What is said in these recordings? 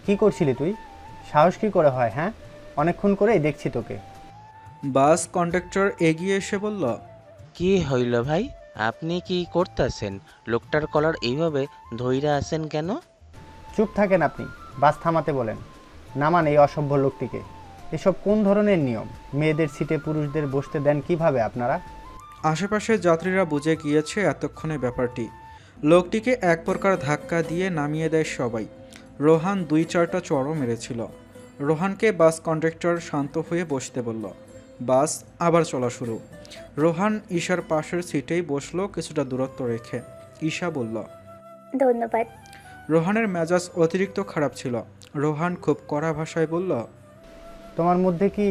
কি করছিলি তুই? সাহস কি করে হয়, হ্যাঁ? অনেকক্ষণ করেই দেখছি তোকে। বাস কন্ডাক্টর এগিয়ে এসে বলল, কি হইল ভাই? আপনি কি করতাছেন? লোকটার কলার এইভাবে ধইরা আছেন কেন? চুপ থাকেন আপনি। বাস থামাতে বলেন। নামান এই অসভ্য লোকটিকে। এসব কোন ধরনের নিয়ম? মেয়েদের সিটে পুরুষদের বসতে দেন কিভাবে আপনারা? আশেপাশের যাত্রীরা বুঝে গিয়েছে এতক্ষণে ব্যাপারটি। লোকটিকে এক প্রকার ধাক্কা দিয়ে নামিয়ে দেয় সবাই। রোহান 2-4টা চড়ও মেরেছিল। রোহানকে বাস কন্ডাক্টর শান্ত হয়ে বসতে বলল। বাস আবার চলা শুরু। রোহান ঈশার পাশের সিটেই বসলো কিছুটা দূরত্ব রেখে। ঈশা বলল, ধন্যবাদ। রোহানের মেজাজ অতিরিক্ত খারাপ ছিল। রোহান খুব কড়া ভাষায় বলল, তোমার মধ্যে কি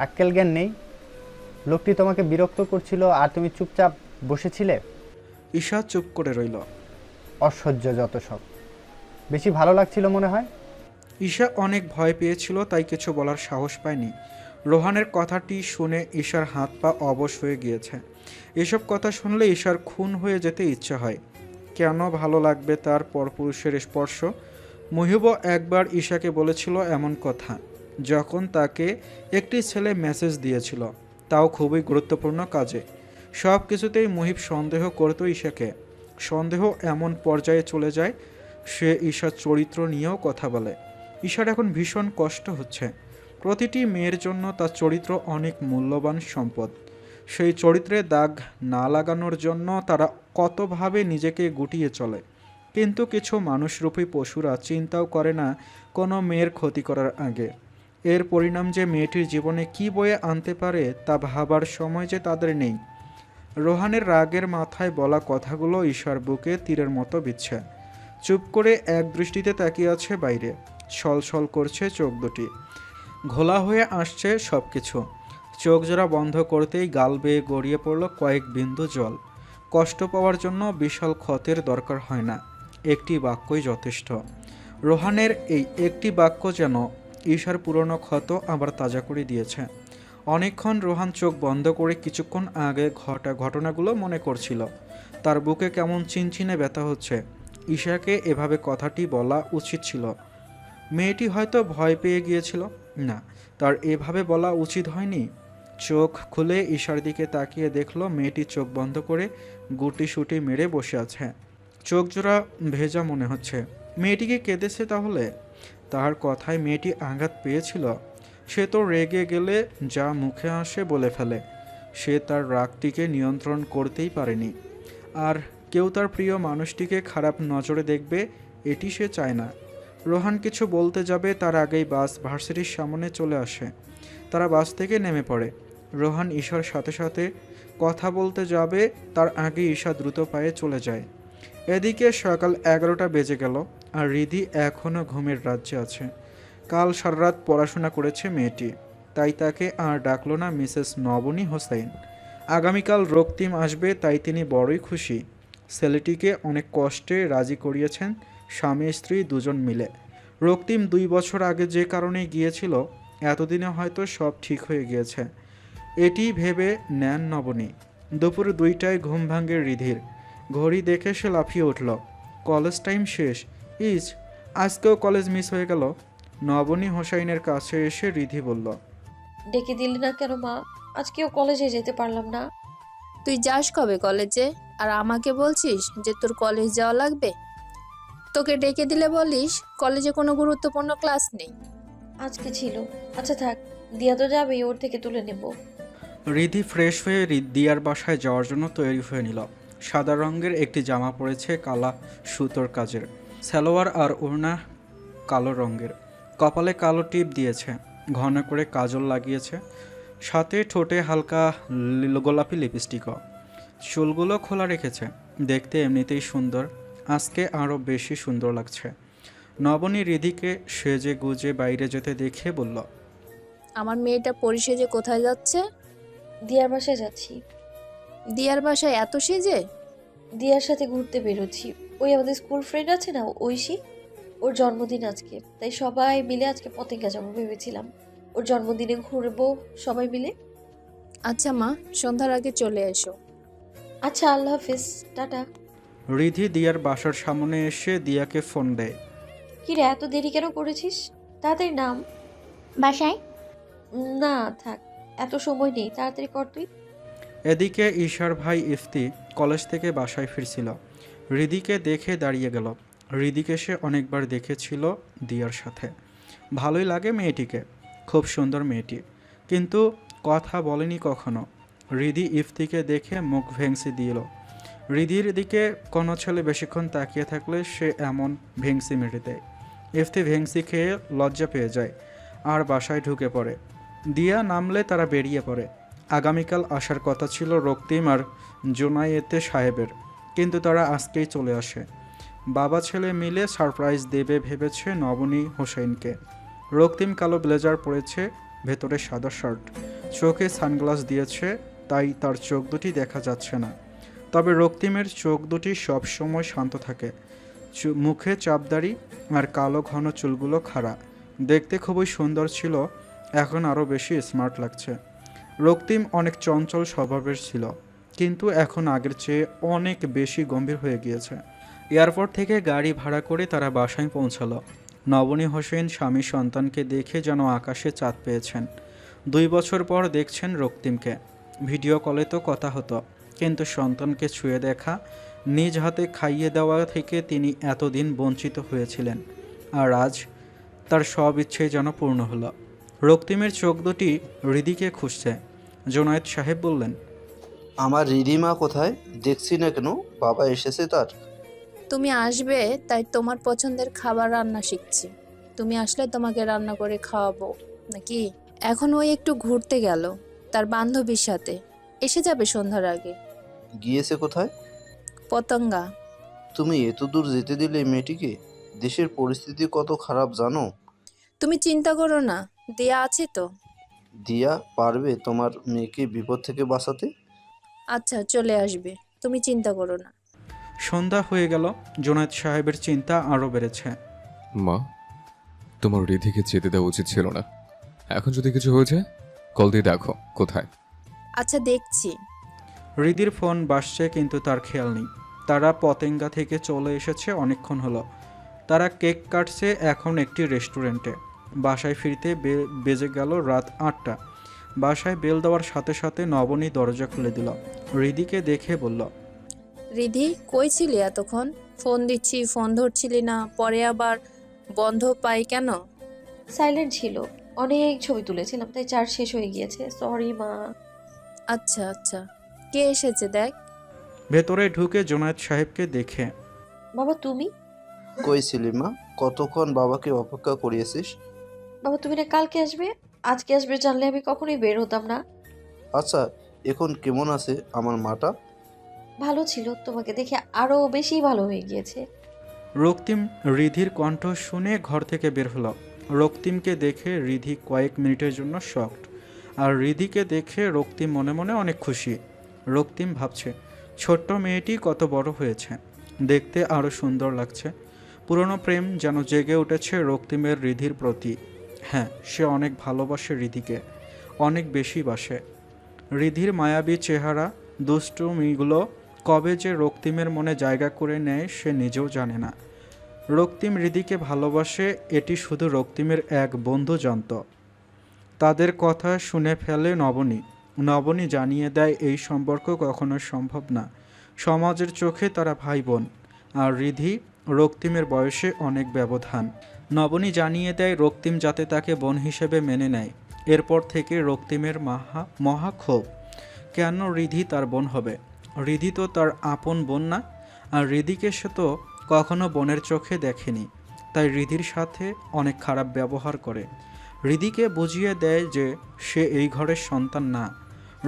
আক্কেল জ্ঞান নেই? লোকটি তোমাকে বিরক্ত করছিল আর তুমি চুপচাপ বসেছিলে। ঈশা চুপ করে রইল। অসহ্য যত সব। বেশি ভালো লাগছিল মনে হয়। ঈশা অনেক ভয় পেয়েছিল, তাই কিছু বলার সাহস পায়নি। রোহানের কথাটি শুনে ঈশার হাত পা অবশ হয়ে গিয়েছে। এসব কথা শুনলে ঈশার খুন হয়ে যেতে ইচ্ছে হয়। কেন ভালো লাগবে তার পরপুরুষের স্পর্শ? মুহিবও একবার ঈশাকে বলেছিল এমন কথা, যখন তাকে একটি ছেলে মেসেজ দিয়েছিল, তাও খুবই গুরুত্বপূর্ণ কাজে। সব কিছুতেই মুহিব সন্দেহ করতো ঈশাকে। সন্দেহ এমন পর্যায়ে চলে যায় সে ঈশার চরিত্র নিয়েও কথা বলে। ঈশার এখন ভীষণ কষ্ট হচ্ছে। প্রতিটি মেয়ের জন্য তার চরিত্র অনেক মূল্যবান সম্পদ। সেই চরিত্রে দাগ না লাগানোর জন্য তারা কতভাবে নিজেকে গুটিয়ে চলে। কিন্তু কিছু মানুষরূপী পশুরা চিন্তাও করে না কোনো মেয়ের ক্ষতি করার আগে। এর পরিণাম যে মেয়েটির জীবনে কী বয়ে আনতে পারে তা ভাবার সময় যে তাদের নেই। রোহানের রাগের মাথায় বলা কথাগুলো ঈশার বুকে তীরের মতো বিচ্ছে। চুপ করে এক দৃষ্টিতে তাকিয়ে আছে বাইরে। ছলছল করছে চোখ দুটি। ঘোলা হয়ে আসছে সব কিছু। চোখ জোড়া বন্ধ করতেই গাল বেয়ে গড়িয়ে পড়ল কয়েক বিন্দু জল। কষ্ট পাওয়ার জন্য বিশাল ক্ষতের দরকার হয় না, একটি বাক্যই যথেষ্ট। রোহানের এই একটি বাক্য যেন ঈশার পুরনো ক্ষত আবার তাজা করে দিয়েছে। অনেকক্ষণ রোহান চোখ বন্ধ করে কিছুক্ষণ আগে ঘটনাগুলো মনে করছিল। তার বুকে কেমন চিনচিনে ব্যথা হচ্ছে। ঈশাকে এভাবে কথাটি বলা উচিত ছিল। মেয়েটি হয়তো ভয় পেয়ে গিয়েছিল। না, তার এভাবে বলা উচিত হয়নি। চোখ খুলে ঈশার দিকে তাকিয়ে দেখল মেয়েটি চোখ বন্ধ করে গুটি সুটি মেরে বসে আছে। চোখ জোড়া ভেজা মনে হচ্ছে। মেয়েটিকে কেঁদেছে তাহলে? তার কথায় মেয়েটি আঘাত পেয়েছিল। সে তো রেগে গেলে যা মুখে আসে বলে ফেলে। সে তার রাগটিকে নিয়ন্ত্রণ করতেই পারেনি। আর কেউ তার প্রিয় মানুষটিকে খারাপ নজরে দেখবে, এটি সে চায় না। রোহান কিছু বলতে যাবে তার আগেই বাস ভার্সিটির সামনে চলে আসে। তারা বাস থেকে নেমে পড়ে। রোহান ঈশার সাথে সাথে কথা বলতে যাবে, তার আগে ঈশা দ্রুত পায়ে চলে যায়। এদিকে সকাল 11টা বেজে গেল আর রিধি এখনও ঘুমের রাজ্যে আছে। কাল সারারাত পড়াশোনা করেছে মেয়েটি, তাই তাকে আর ডাকলো না মিসেস নবনী হোসেন। আগামীকাল রক্তিম আসবে, তাই তিনি বড়ই খুশি। ছেলেটিকে অনেক কষ্টে রাজি করিয়েছেন স্বামী স্ত্রী দুজন মিলে। রক্তিম 2 বছর আগে যে কারণে গিয়েছিল, এতদিনে হয়তো সব ঠিক হয়ে গিয়েছে, এটি ভেবে নেন নবনী। দুপুর 2টায় ঘুম ভাঙে রিধির। ঘড়ি দেখে সে লাফিয়ে উঠল। কলেজ টাইম শেষ। ইস, আজকেও কলেজ মিস হয়ে গেল। নবনী হোসাইনের কাছে এসে রিধি বলল, ডেকে দিলি না কেন মা? আজকেও কলেজে যেতে পারলাম না। তুই যাস কবে কলেজে? আর আমাকে বলছিস যে তোর কলেজ যাওয়া লাগবে? তোকে ডেকে দিলে বলিস কলেজে কোনো গুরুত্বপূর্ণ ক্লাস নেই। আজকে ছিল। আচ্ছা থাক, দিয়া তো যাবেই, ওর থেকে তুলে নেব। রিধি ফ্রেশ হয়ে দিয়ার বাসায় যাওয়ার জন্য তৈরি হয়ে নিল। সাদা রঙের একটি জামা পরেছে কালা সুতোর কাজের, সালোয়ার আর ওড়না কালো রঙের। কপালে কালো টিপ দিয়েছে, ঘন করে কাজল লাগিয়েছে, সাথে ঠোঁটে হালকা গোলাপি লিপস্টিকও। চুলগুলো খোলা রেখেছে, দেখতে এমনিতেই সুন্দর, আজকে আরও বেশি সুন্দর লাগছে। নবনী রিধিকে সেজে গুজে বাইরে যেতে দেখে বলল, আমার মেয়েটা পরিসেজে কোথায় যাচ্ছে? দিয়ার বাসায় যাচ্ছি। দিয়ার বাসায় এত সেজে? দিয়ার সাথে ঘুরতে বেরোচ্ছি। ওই আমাদের স্কুল ফ্রেন্ড আছে না, ঐশী, ওর জন্মদিন আজকে, তাই সবাই মিলে আজকে পতেঙ্গা যাবো ভেবেছিলাম। ওর জন্মদিনে ঘুরবো সবাই মিলে। আচ্ছা মা, সন্ধ্যার আগে চলে এসো। আচ্ছা, আল্লাহ হাফিজ, টাটা। রিধি দিয়ার বাসার সামনে এসে দিয়াকে ফোন দেয়। কি রে, এত দেরি কেন করেছিস? তাড়াতাড়ি নাম। বাসায়। না থাক, এত সময় নেই, তাড়াতাড়ি কর তুই। এদিকে ঈশার ভাই ইফতি কলেজ থেকে বাসায় ফিরছিল। হৃদিকে দেখে দাঁড়িয়ে গেল। হৃদিকে সে অনেকবার দেখেছিল দিয়ার সাথে। ভালোই লাগে মেয়েটিকে, খুব সুন্দর মেয়েটি, কিন্তু কথা বলেনি কখনো। হৃদি ইফতিকে দেখে মুখ ভেংসি দিল। হৃদির দিকে কোনো ছেলে বেশিক্ষণ তাকিয়ে থাকলে সে এমন ভেংসি মেরে দেয়। ইফতি ভেংসি খেয়ে লজ্জা পেয়ে যায় আর বাসায় ঢুকে পড়ে। দিয়া নামলে তারা বেরিয়ে পড়ে। আগামীকাল আসার কথা ছিল রক্তিম আর জোনায়েতে সাহেবের, কিন্তু তারা আজকেই চলে আসে। বাবা ছেলে মিলে সারপ্রাইজ দেবে ভেবেছে নবনী হোসেনকে। রক্তিম কালো ব্লেজার পরেছে, ভেতরে সাদা শার্ট, চোখে সানগ্লাস দিয়েছে, তাই তার চোখ দুটি দেখা যাচ্ছে না। তবে রক্তিমের চোখ দুটি সবসময় শান্ত থাকে। মুখে চাপদাড়ি আর কালো ঘন চুলগুলো খাড়া, দেখতে খুবই সুন্দর ছিল, এখন আরও বেশি স্মার্ট লাগছে। রক্তিম অনেক চঞ্চল স্বভাবের ছিল, কিন্তু এখন আগের চেয়ে অনেক বেশি গম্ভীর হয়ে গিয়েছে। এয়ারপোর্ট থেকে গাড়ি ভাড়া করে তারা বাসায় পৌঁছালো। নবনী হোসেন স্বামী সন্তানকে দেখে যেন আকাশে চাঁদ পেয়েছেন। 2 বছর পর দেখছেন রক্তিমকে। ভিডিও কলে তো কথা হতো, কিন্তু সন্তানকে ছুঁয়ে দেখা, নিজ হাতে খাইয়ে দেওয়া থেকে তিনি এতদিন বঞ্চিত হয়েছিলেন। আর আজ তার সব ইচ্ছেই যেন পূর্ণ হলো। রক্তিমের চোখ দুটি হৃদিকে খুঁজছে। জোনায়েদ সাহেব বললেন, আমার রিদিমা কোথায়? দেখছি না কেন, বাবা এসেছে তার? তুমি আসবে তাই তোমার পছন্দের খাবার রান্না শিখছি। তুমি আসলে তোমাকে রান্না করে খাওয়াবো নাকি? এখন ওই একটু ঘুরতে গেল তার বান্ধবীর সাথে, এসে যাবে সন্ধ্যার আগে। গিয়েছে কোথায়? পতঙ্গা। তুমি এত দূর যেতে দিলে মেয়েটিকে? দেশের পরিস্থিতি কত খারাপ জানো? তুমি চিন্তা করো না, দিয়া আছে তো। দিয়া পারবে তোমার মেয়েকে বিপদ থেকে বাঁচাতে? আচ্ছা চলে আসবে, তুমি চিন্তা করো না। সন্ধ্যা হয়ে গেল। জোনায়েদ সাহেবের চিন্তা আরও বেড়েছে। মা, তোমার রিধিকে যেতে দেওয়া উচিত ছিল না। এখন যদি কিছু হয়ে যায়, কল দিয়ে দেখো কোথায়। আচ্ছা দেখছি। হৃদির ফোন বাজছে, কিন্তু তার খেয়াল নেই। তারা পতেঙ্গা থেকে চলে এসেছে অনেকক্ষণ হলো। তারা কেক কাটছে এখন একটি রেস্টুরেন্টে। বাসায় ফিরতে বেজে গেল রাত 8টা। বাসায় বেল দেওয়ার সাথে সাথে নবনী দরজা খুলে দিল। হৃদিকে দেখে বলল, রিধি কই ছিলি এতক্ষণ? ফোন দিচ্ছি, ফোন ধরছিলি না, পরে আবার বন্ধ পাই কেন? সাইলেন্ট ছিল, অনেক ছবি তুলেছিলাম তাই চার্জ শেষ হয়ে গিয়েছে, সরি মা। আচ্ছা আচ্ছা, কে এসেছে দেখ। ভেতরে ঢুকে জোনায়েদ সাহেবকে দেখে, বাবা তুমি? কই ছিলি মা? কতক্ষণ বাবাকে অপেক্ষা করিয়েছিস? বাবা তুমি না কালকে আসবে, আজকে আসবে জানলে আমি কখনোই বের হতাম না। আচ্ছা, এখন কেমন আছে আমার মাটা? ভালো ছিল, তোমাকে দেখে আরো বেশি ভালো হয়ে গিয়েছে। রক্তিম রিধির কণ্ঠ শুনে ঘর থেকে বের হলো। রক্তিমকে দেখে রিধি কয়েক মিনিটের জন্য শকড, আর রিধিকে দেখে রক্তিম মনে মনে অনেক খুশি। রক্তিম ভাবছে, ছোট্ট মেয়েটি কত বড় হয়েছে, দেখতে আরও সুন্দর লাগছে। পুরনো প্রেম যেন জেগে উঠেছে রক্তিমের রিধির প্রতি। হ্যাঁ, সে অনেক ভালোবাসে রিধিকে, অনেক বেশি বাসে। রিধির মায়াবী চেহারা, দুষ্টুমিগুলো কবে যে রক্তিমের মনে জায়গা করে নেয় সে নিজেও জানে না। রক্তিম রিধিকে ভালোবাসে, এটি শুধু রক্তিমের এক বন্ধু জানত। তাদের কথা শুনে ফেলে নবনী। নবনী জানিয়ে দেয় এই সম্পর্ক কখনো সম্ভব না। সমাজের চোখে তারা ভাই বোন, আর রিধি রক্তিমের বয়সে অনেক ব্যবধান। নবনী জানিয়ে দেয় রক্তিম যাতে তাকে বোন হিসেবে মেনে নেয়। এরপর থেকে রক্তিমের মহা ক্ষোভ, কেন রিধি তার বোন হবে? রিধি তো তার আপন বোন না, আর রিধিকে সে তো কখনো বোনের চোখে দেখেনি, তাই রিধির সাথে অনেক খারাপ ব্যবহার করে। রিধিকে বুঝিয়ে দেয় যে সে এই ঘরের সন্তান না।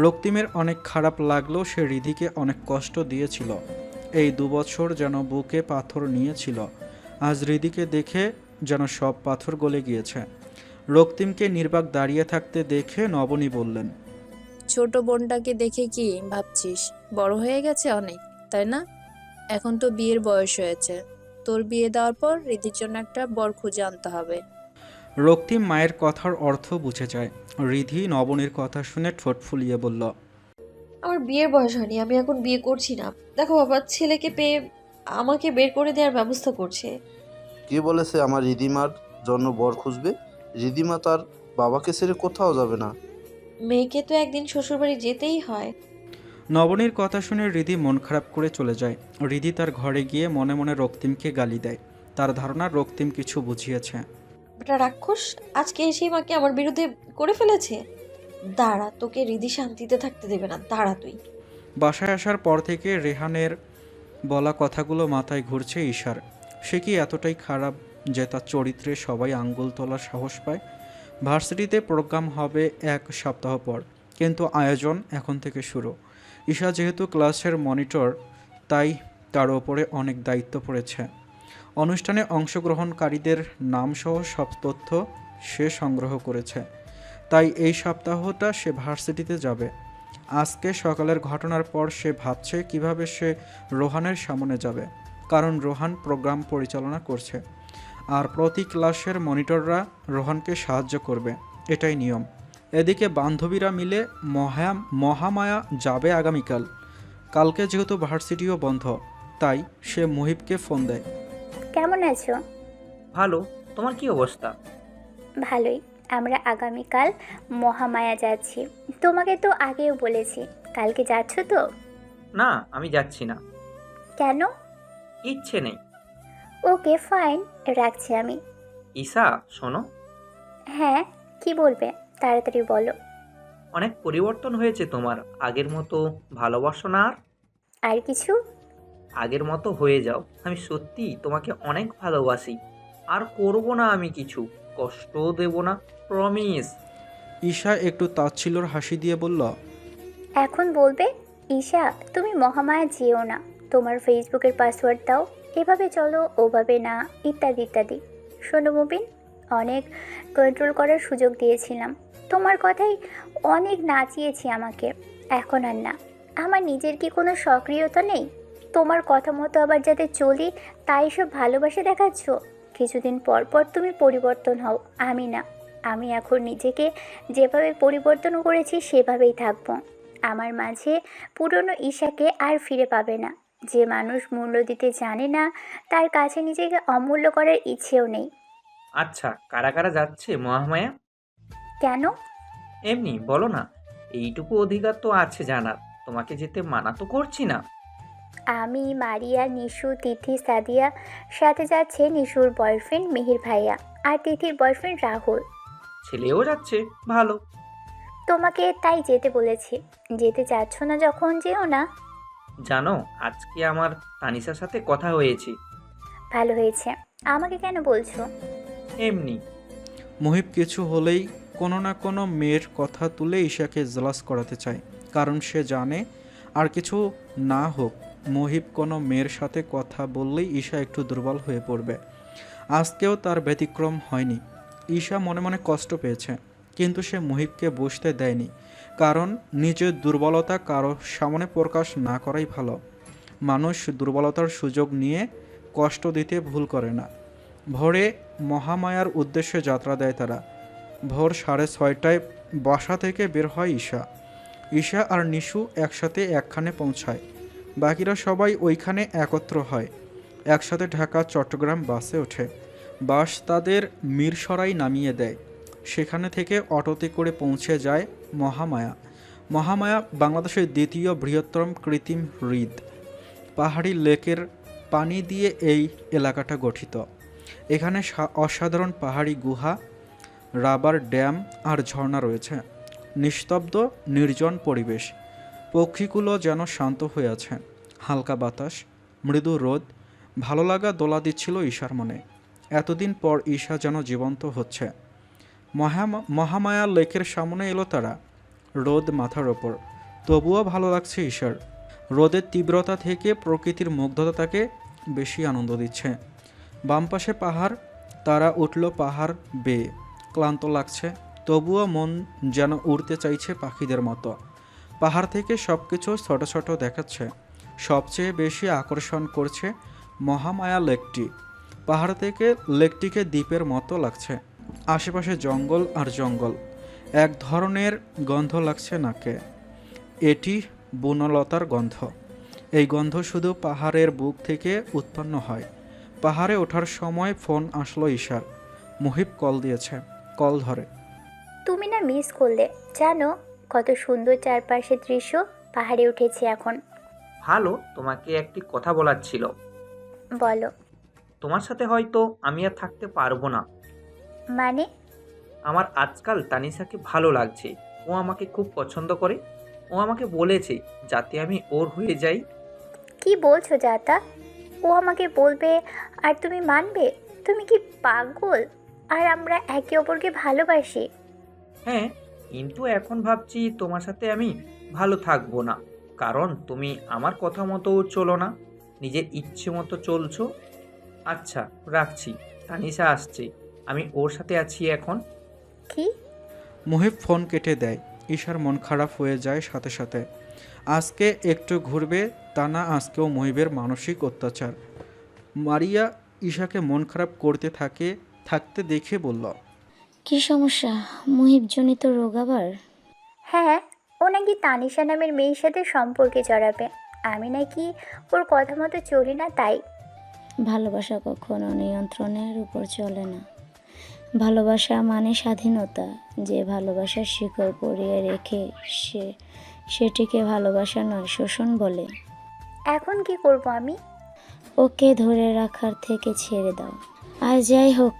রক্তিমের অনেক খারাপ লাগলেও সে রিধিকে অনেক কষ্ট দিয়েছিল। এই 2 বছর যেন বুকে পাথর নিয়েছিল। আজ রিধিকে দেখে যেন সব পাথর গলে গিয়েছে। রক্তিমকে নির্বাক দাঁড়িয়ে থাকতে দেখে নবনী বললেন, ছোট বোনটাকে দেখে কি ভাবছিস? বড় হয়ে গেছে অনেক, তাই না? এখন তো বিয়ের বয়স হয়েছে, তোর বিয়ে দেওয়ার পর রিধির জন্য একটা বর খুঁজে আনতে হবে। রক্তিম মায়ের কথার অর্থ বুঝে যায়। রিধি নবনীর কথা শুনে ঠোঁট ফুলিয়ে বলল, আমার বিয়ের বয়স হয়নি, আমি এখন বিয়ে করছি না। দেখো বাবা, ছেলেকে পেয়ে আমাকে বের করে দেওয়ার ব্যবস্থা করছে। কে বলেছে আমার রিদিমার জন্য বর খুঁজবে? রিদিমা তার বাবাকে ছেড়ে কোথাও যাবে না। মেয়েকে তো একদিন শ্বশুরবাড়ি যেতেই হয়। নবনীর কথা শুনে রিধি মন খারাপ করে চলে যায়। রিধি তার ঘরে গিয়ে মনে মনে রক্তিমকে গালি দেয়। তার ধারণা রক্তিম কিছু বুঝিয়েছে। বেটা রাক্ষস আজকে এসেই মাকে আমার বিরুদ্ধে করে ফেলেছে। দাঁড়া, তোকে রিদি শান্তিতে থাকতে দেবে না, দাঁড়া তুই। বাসায় আসার পর থেকে রেহানের বলা কথাগুলো মাথায় ঘুরছে ঈশার। সে কি এতটাই খারাপ যে তার চরিত্রে সবাই আঙ্গুল তোলার সাহস পায়? ভার্সিটিতে প্রোগ্রাম হবে 1 সপ্তাহ পর, কিন্তু আয়োজন এখন থেকে শুরু। ঈশা যেহেতু ক্লাসের মনিটর, তাই তার ওপরে অনেক দায়িত্ব পড়েছে। অনুষ্ঠানে অংশগ্রহণকারীদের নামসহ সব তথ্য সে সংগ্রহ করেছে। তাই এই সপ্তাহটা সে ভার্সিটিতে যাবে। আজকে সকালের ঘটনার পর সে ভাবছে কিভাবে সে রোহানের সামনে যাবে, কারণ রোহান প্রোগ্রাম পরিচালনা করছে আর প্রতি ক্লাসের মনিটররা রোহানকে সাহায্য করবে, এটাই নিয়ম। এদিকে বান্ধবীরা মিলে মহামায়া যাবে আগামীকাল। কালকে যেহেতু ভার্সিটিও বন্ধ, তাই সে মুহিবকে ফোন দেয়। কেমন আছো? ভালো। তোমার কি অবস্থা? ভালোই। আমরা আগামীকাল মহামায়া যাচ্ছি। তোমাকে তো আগেও বলেছি। কালকে যাচ্ছ তো? না, আমি যাচ্ছি না। কেন? ইচ্ছে নেই। ওকে ফাইন, রাখছি আমি। ঈশা, শোনো। হ্যাঁ, কি বলবে? তাড়াতাড়ি বলো। অনেক পরিবর্তন হয়েছে তোমার। আগের মতো ভালোবাসো না আর। আর কিছু? আগের মতো হয়ে যাও। আমি সত্যি তোমাকে অনেক ভালোবাসি। আর করব না আমি কিছু, কষ্টও দেব না, প্রমিস। ঈশা একটু তাচ্ছিল্যর হাসি দিয়ে বলল, এখন বলবে? ঈশা, তুমি মহামায়া যেও না। তোমার ফেসবুকের পাসওয়ার্ড দাও। এভাবে চলো, ওভাবে না, ইত্যাদি ইত্যাদি। শোনো মুবিন, অনেক কন্ট্রোল করার সুযোগ দিয়েছিলাম। তোমার কথাই অনেক নাচিয়েছি আমাকে। এখন আর না। আমার নিজের কি কোনো সক্রিয়তা নেই? তোমার কথা মতো আবার যাতে চলি, তাই সব ভালোবাসা দেখাচ্ছ। কিছুদিন পর পর তুমি পরিবর্তন হও, আমি না। আমি এখন নিজেকে যেভাবে পরিবর্তন করেছি সেভাবেই থাকবো। আমার মাঝে পুরনো ঈশাকে আর ফিরে পাবে না। যে মানুষ মূল্য দিতে জানে না, তার কাছে নিজেকে অমূল্য করার ইচ্ছেও নেই। আচ্ছা, কারা কারা যাচ্ছে মহামায়া? কেন? এমনি বলো না। এইটুকু অধিকার তো আছে জানার। তোমাকে যেতে মানা তো করছি না। আমি, মারিয়া, নিশু, তিথি, সাদিয়া, সাথে যাচ্ছে নিশুর বয়ফ্রেন্ড মিহির ভাইয়া আর তিথির বয়ফ্রেন্ড রাহুল। ছেলেও যাচ্ছে, ভালো। তোমাকে তাই যেতে বলেছি। যেতে চাচ্ছ না যখন, যেও না। জানো, আজকে আমার তানিশার সাথে কথা হয়েছে। ভালো হয়েছে। আমাকে কেন বলছো? এমনি। মুহিব কিছু হলেই কোনো না কোনো মেয়ের কথা তুলে ঈশাকে জেলাস করাতে চায়, কারণ সে জানে আর কিছু না হোক, মুহিব কোনো মেয়ের সাথে কথা বললেই ঈশা একটু দুর্বল হয়ে পড়বে। আজকেও তার ব্যতিক্রম হয়নি। ঈশা মনে মনে কষ্ট পেয়েছে, কিন্তু সে মুহিবকে বসতে দেয়নি, কারণ নিজের দুর্বলতা কারো সামনে প্রকাশ না করাই ভালো। মানুষ দুর্বলতার সুযোগ নিয়ে কষ্ট দিতে ভুল করে না। ভোরে মহামায়ার উদ্দেশ্যে যাত্রা দেয় তারা। ভোর 6:30টায় বাসা থেকে বের হয় ঈশা। ঈশা আর নিশু একসাথে একখানে পৌঁছায়। বাকিরা সবাই ওইখানে একত্র হয়। একসাথে ঢাকা চট্টগ্রাম বাসে ওঠে। বাস তাদের মিরসরাই নামিয়ে দেয়। সেখানে থেকে অটোতে করে পৌঁছে যায় মহামায়া। মহামায়া বাংলাদেশের দ্বিতীয় বৃহত্তম কৃত্রিম হ্রদ। পাহাড়ি লেকের পানি দিয়ে এই এলাকাটা গঠিত। এখানে অসাধারণ পাহাড়ি গুহা, রাবার ড্যাম আর ঝর্ণা রয়েছে। নিস্তব্ধ নির্জন পরিবেশ। পক্ষীগুলো যেন শান্ত হয়ে আছে। হালকা বাতাস, মৃদু রোদ, ভালো লাগা দোলা দিচ্ছিল ঈশার মনে। এতদিন পর ঈশা যেন জীবন্ত হচ্ছে। মহামায়া লেকের সামনে এলো তারা। রোদ মাথার ওপর, তবুও ভালো লাগছে ঈশার। রোদের তীব্রতা থেকে প্রকৃতির মুগ্ধতা তাকে বেশি আনন্দ দিচ্ছে। বাম পাশে পাহাড়, তারা উঠল পাহাড় বেয়ে। ক্লান্ত লাগছে, তবুও মন যেন উড়তে চাইছে পাখিদের মতো। পাহাড় থেকে সব কিছু ছোট ছোট দেখাচ্ছে। সবচেয়ে বেশি আকর্ষণ করছে মহামায়া লেকটি। পাহাড় থেকে লেকটিকে দ্বীপের মতো লাগছে। আশেপাশে জঙ্গল আর জঙ্গল। এক ধরনের গন্ধ লাগছে নাকে। এটি বনলতার গন্ধ। এই গন্ধ শুধু পাহাড়ের বুক থেকে উৎপন্ন হয়। পাহাড়ে ওঠার সময় ফোন আসলো ঈশার। মুহিব কল দিয়েছে। কল ধরে। তুমি না মিস করলে, জানো কত সুন্দর চারপাশের দৃশ্য। পাহাড়ে উঠেছি এখন। ভালো, তোমাকে একটি কথা বলার ছিল। বলো। তোমার সাথে হয়তো আমি আর থাকতে পারবো না। মানে? আমার আজকাল তানিশাকে ভালো লাগছে। ও আমাকে খুব পছন্দ করে। ও আমাকে বলেছে যাতে আমি ওর হয়ে যাই। কি বলছো যাতা? ও আমাকে বলবে আর তুমি মানবে? তুমি কি পাগল? আর আমরা একে অপরকে ভালোবাসি। হ্যাঁ, কিন্তু এখন ভাবছি তোমার সাথে আমি ভালো থাকবো না, কারণ তুমি আমার কথা মতো চলো না, নিজের ইচ্ছে মতো চলছো। আচ্ছা, রাখছি। তানিশা আসছে, আমি ওর সাথে আছি এখন। কি? মুহিব ফোন কেটে দেয়। ঈশার মন খারাপ হয়ে যায় সাথে সাথে। আজকে একটু ঘুরবে তা না, আজকেও মুহিবের মানসিক অত্যাচার। মারিয়া ঈশাকে মন খারাপ করতে থাকতে দেখে বলল, কি সমস্যা? মুহিবজনিত রোগ আবার? হ্যাঁ, ও নাকি তানিশা নামের মেয়ের সাথে সম্পর্কে জড়াবে। আমি নাকি ওর কথা মতো চলি না, তাই। ভালোবাসা কখনো নিয়ন্ত্রণের উপর চলে না। ভালোবাসা মানে স্বাধীনতা। যে ভালোবাসার শিকড় পরিয়ে রেখে সেটিকে ভালোবাসা নয়, শোষণ বলে। এখন কি করব আমি? ওকে ধরে রাখার থেকে ছেড়ে দাও। আর যাই হোক,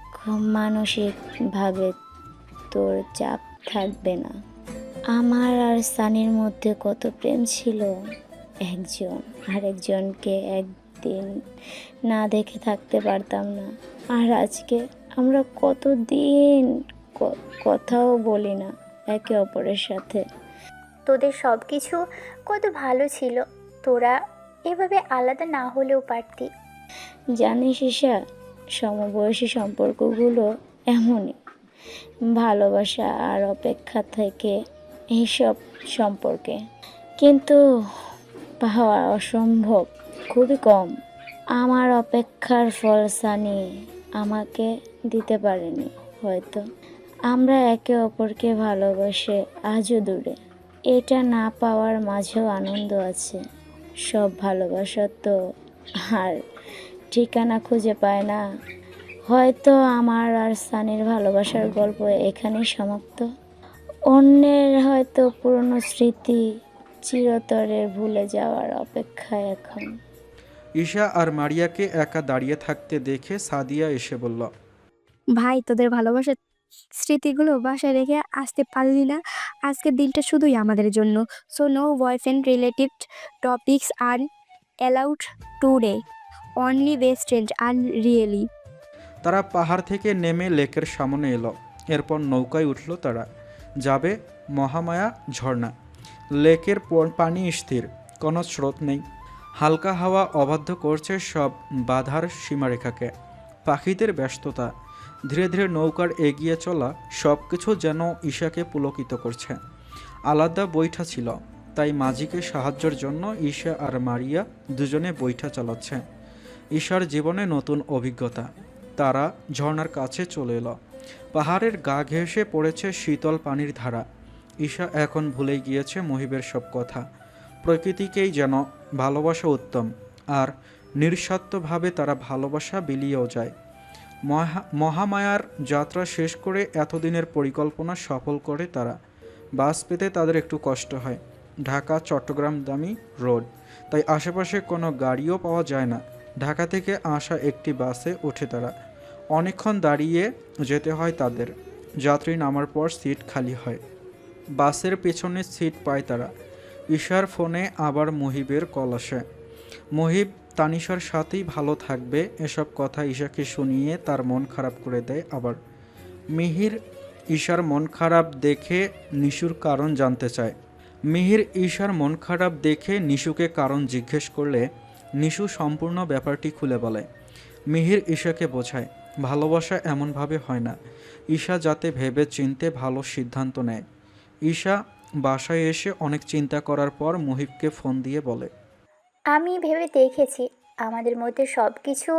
মানসিকভাবে তোর চাপ থাকবে না। আমার আর সানির মধ্যে কত প্রেম ছিল। একজন আরেকজনকে একদিন না দেখে থাকতে পারতাম না। আর আজকে আমরা কতদিন কথাও বলি না একে অপরের সাথে। তোদের সব কিছু কত ভালো ছিল। তোরা এভাবে আলাদা না হলেও পারতি। জানিস ঈশা, সমবয়সী সম্পর্কগুলো এমনই। ভালোবাসা আর অপেক্ষা থেকে এইসব সম্পর্কে কিন্তু পাওয়া অসম্ভব, খুবই কম। আমার অপেক্ষার ফল সানি আমাকে দিতে পারেনি হয়তো। আমরা একে অপরকে ভালোবাসে আজও দূরে। এটা না পাওয়ার মাঝেও আনন্দ আছে। সব ভালোবাসা তো আর ঠিকানা খুঁজে পায় না। হয়তো আমার আর সানির ভালোবাসার গল্প এখানেই সমাপ্ত। অন্যের হয়তো পুরনো স্মৃতি চিরতরে ভুলে যাওয়ার অপেক্ষায় এখন। ঈশা আর মারিয়াকে একা দাঁড়িয়ে থাকতে দেখে সাদিয়া এসে বলল, ভাই, তোদের ভালোবাসার স্মৃতিগুলো বাসায় রেখে আসতে পারলি না? আজকের দিনটা শুধুই আমাদের জন্য। So no boyfriend related topics are allowed today, only best friend are really. তারা পাহাড় থেকে নেমে লেকের সামনে এলো। এরপর নৌকায় উঠল তারা। যাবে মহামায়া ঝর্ণা। লেকের পানি স্থির, কোনো স্রোত নেই। হালকা হাওয়া অবাধ্য করছে সব বাধার সীমারেখাকে। পাখিদের ব্যস্ততা, ধীরে ধীরে নৌকার এগিয়ে চলা সব কিছু যেন ঈশাকে পুলকিত করছে। আলাদা বৈঠা ছিল, তাই মাঝিকে সাহায্যের জন্য ঈশা আর মারিয়া দুজনে বৈঠা চালাচ্ছে। ঈশার জীবনে নতুন অভিজ্ঞতা। তারা ঝর্ণার কাছে চলে এলো। পাহাড়ের গা ঘেঁষে পড়েছে শীতল পানির ধারা। ঈশা এখন ভুলে গিয়েছে মুহিবের সব কথা। প্রকৃতিকেই যেন ভালোবাসা উত্তম, আর নিঃস্বার্থভাবে তারা ভালোবাসা বিলিয়েও যায়। মহামায়ার যাত্রা শেষ করে এতদিনের পরিকল্পনা সফল করে তারা। বাস পেতে তাদের একটু কষ্ট হয়। ঢাকা চট্টগ্রাম দামি রোড, তাই আশেপাশে কোনো গাড়িও পাওয়া যায় না। ঢাকা থেকে আসা একটি বাসে ওঠে তারা। অনেকক্ষণ দাঁড়িয়ে যেতে হয় তাদের। যাত্রী নামার পর সিট খালি হয়। বাসের পেছনে সিট পায় তারা। ঈশার ফোনে আবার মুহিবের কল আসে। মুহিব তানিশার সাথেই ভালো থাকবে এসব কথা ঈশাকে শুনিয়ে তার মন খারাপ করে দেয় আবার। মিহির ঈশার মন খারাপ দেখে নিশুর কারণ জানতে চায়। মিহির ঈশার মন খারাপ দেখে নিশুকে কারণ জিজ্ঞেস করলে নিশু সম্পূর্ণ ব্যাপারটি খুলে বলে। মিহির ঈশাকে বোঝায় ভালোবাসা এমনভাবে হয় না। ঈশা যাতে ভেবে চিনতে ভালো সিদ্ধান্ত নেয়। ঈশা বাসায় এসে অনেক চিন্তা করার পর মুহিবকে ফোন দিয়ে বলে, আমি ভেবে দেখেছি আমাদের মধ্যে সব কিছু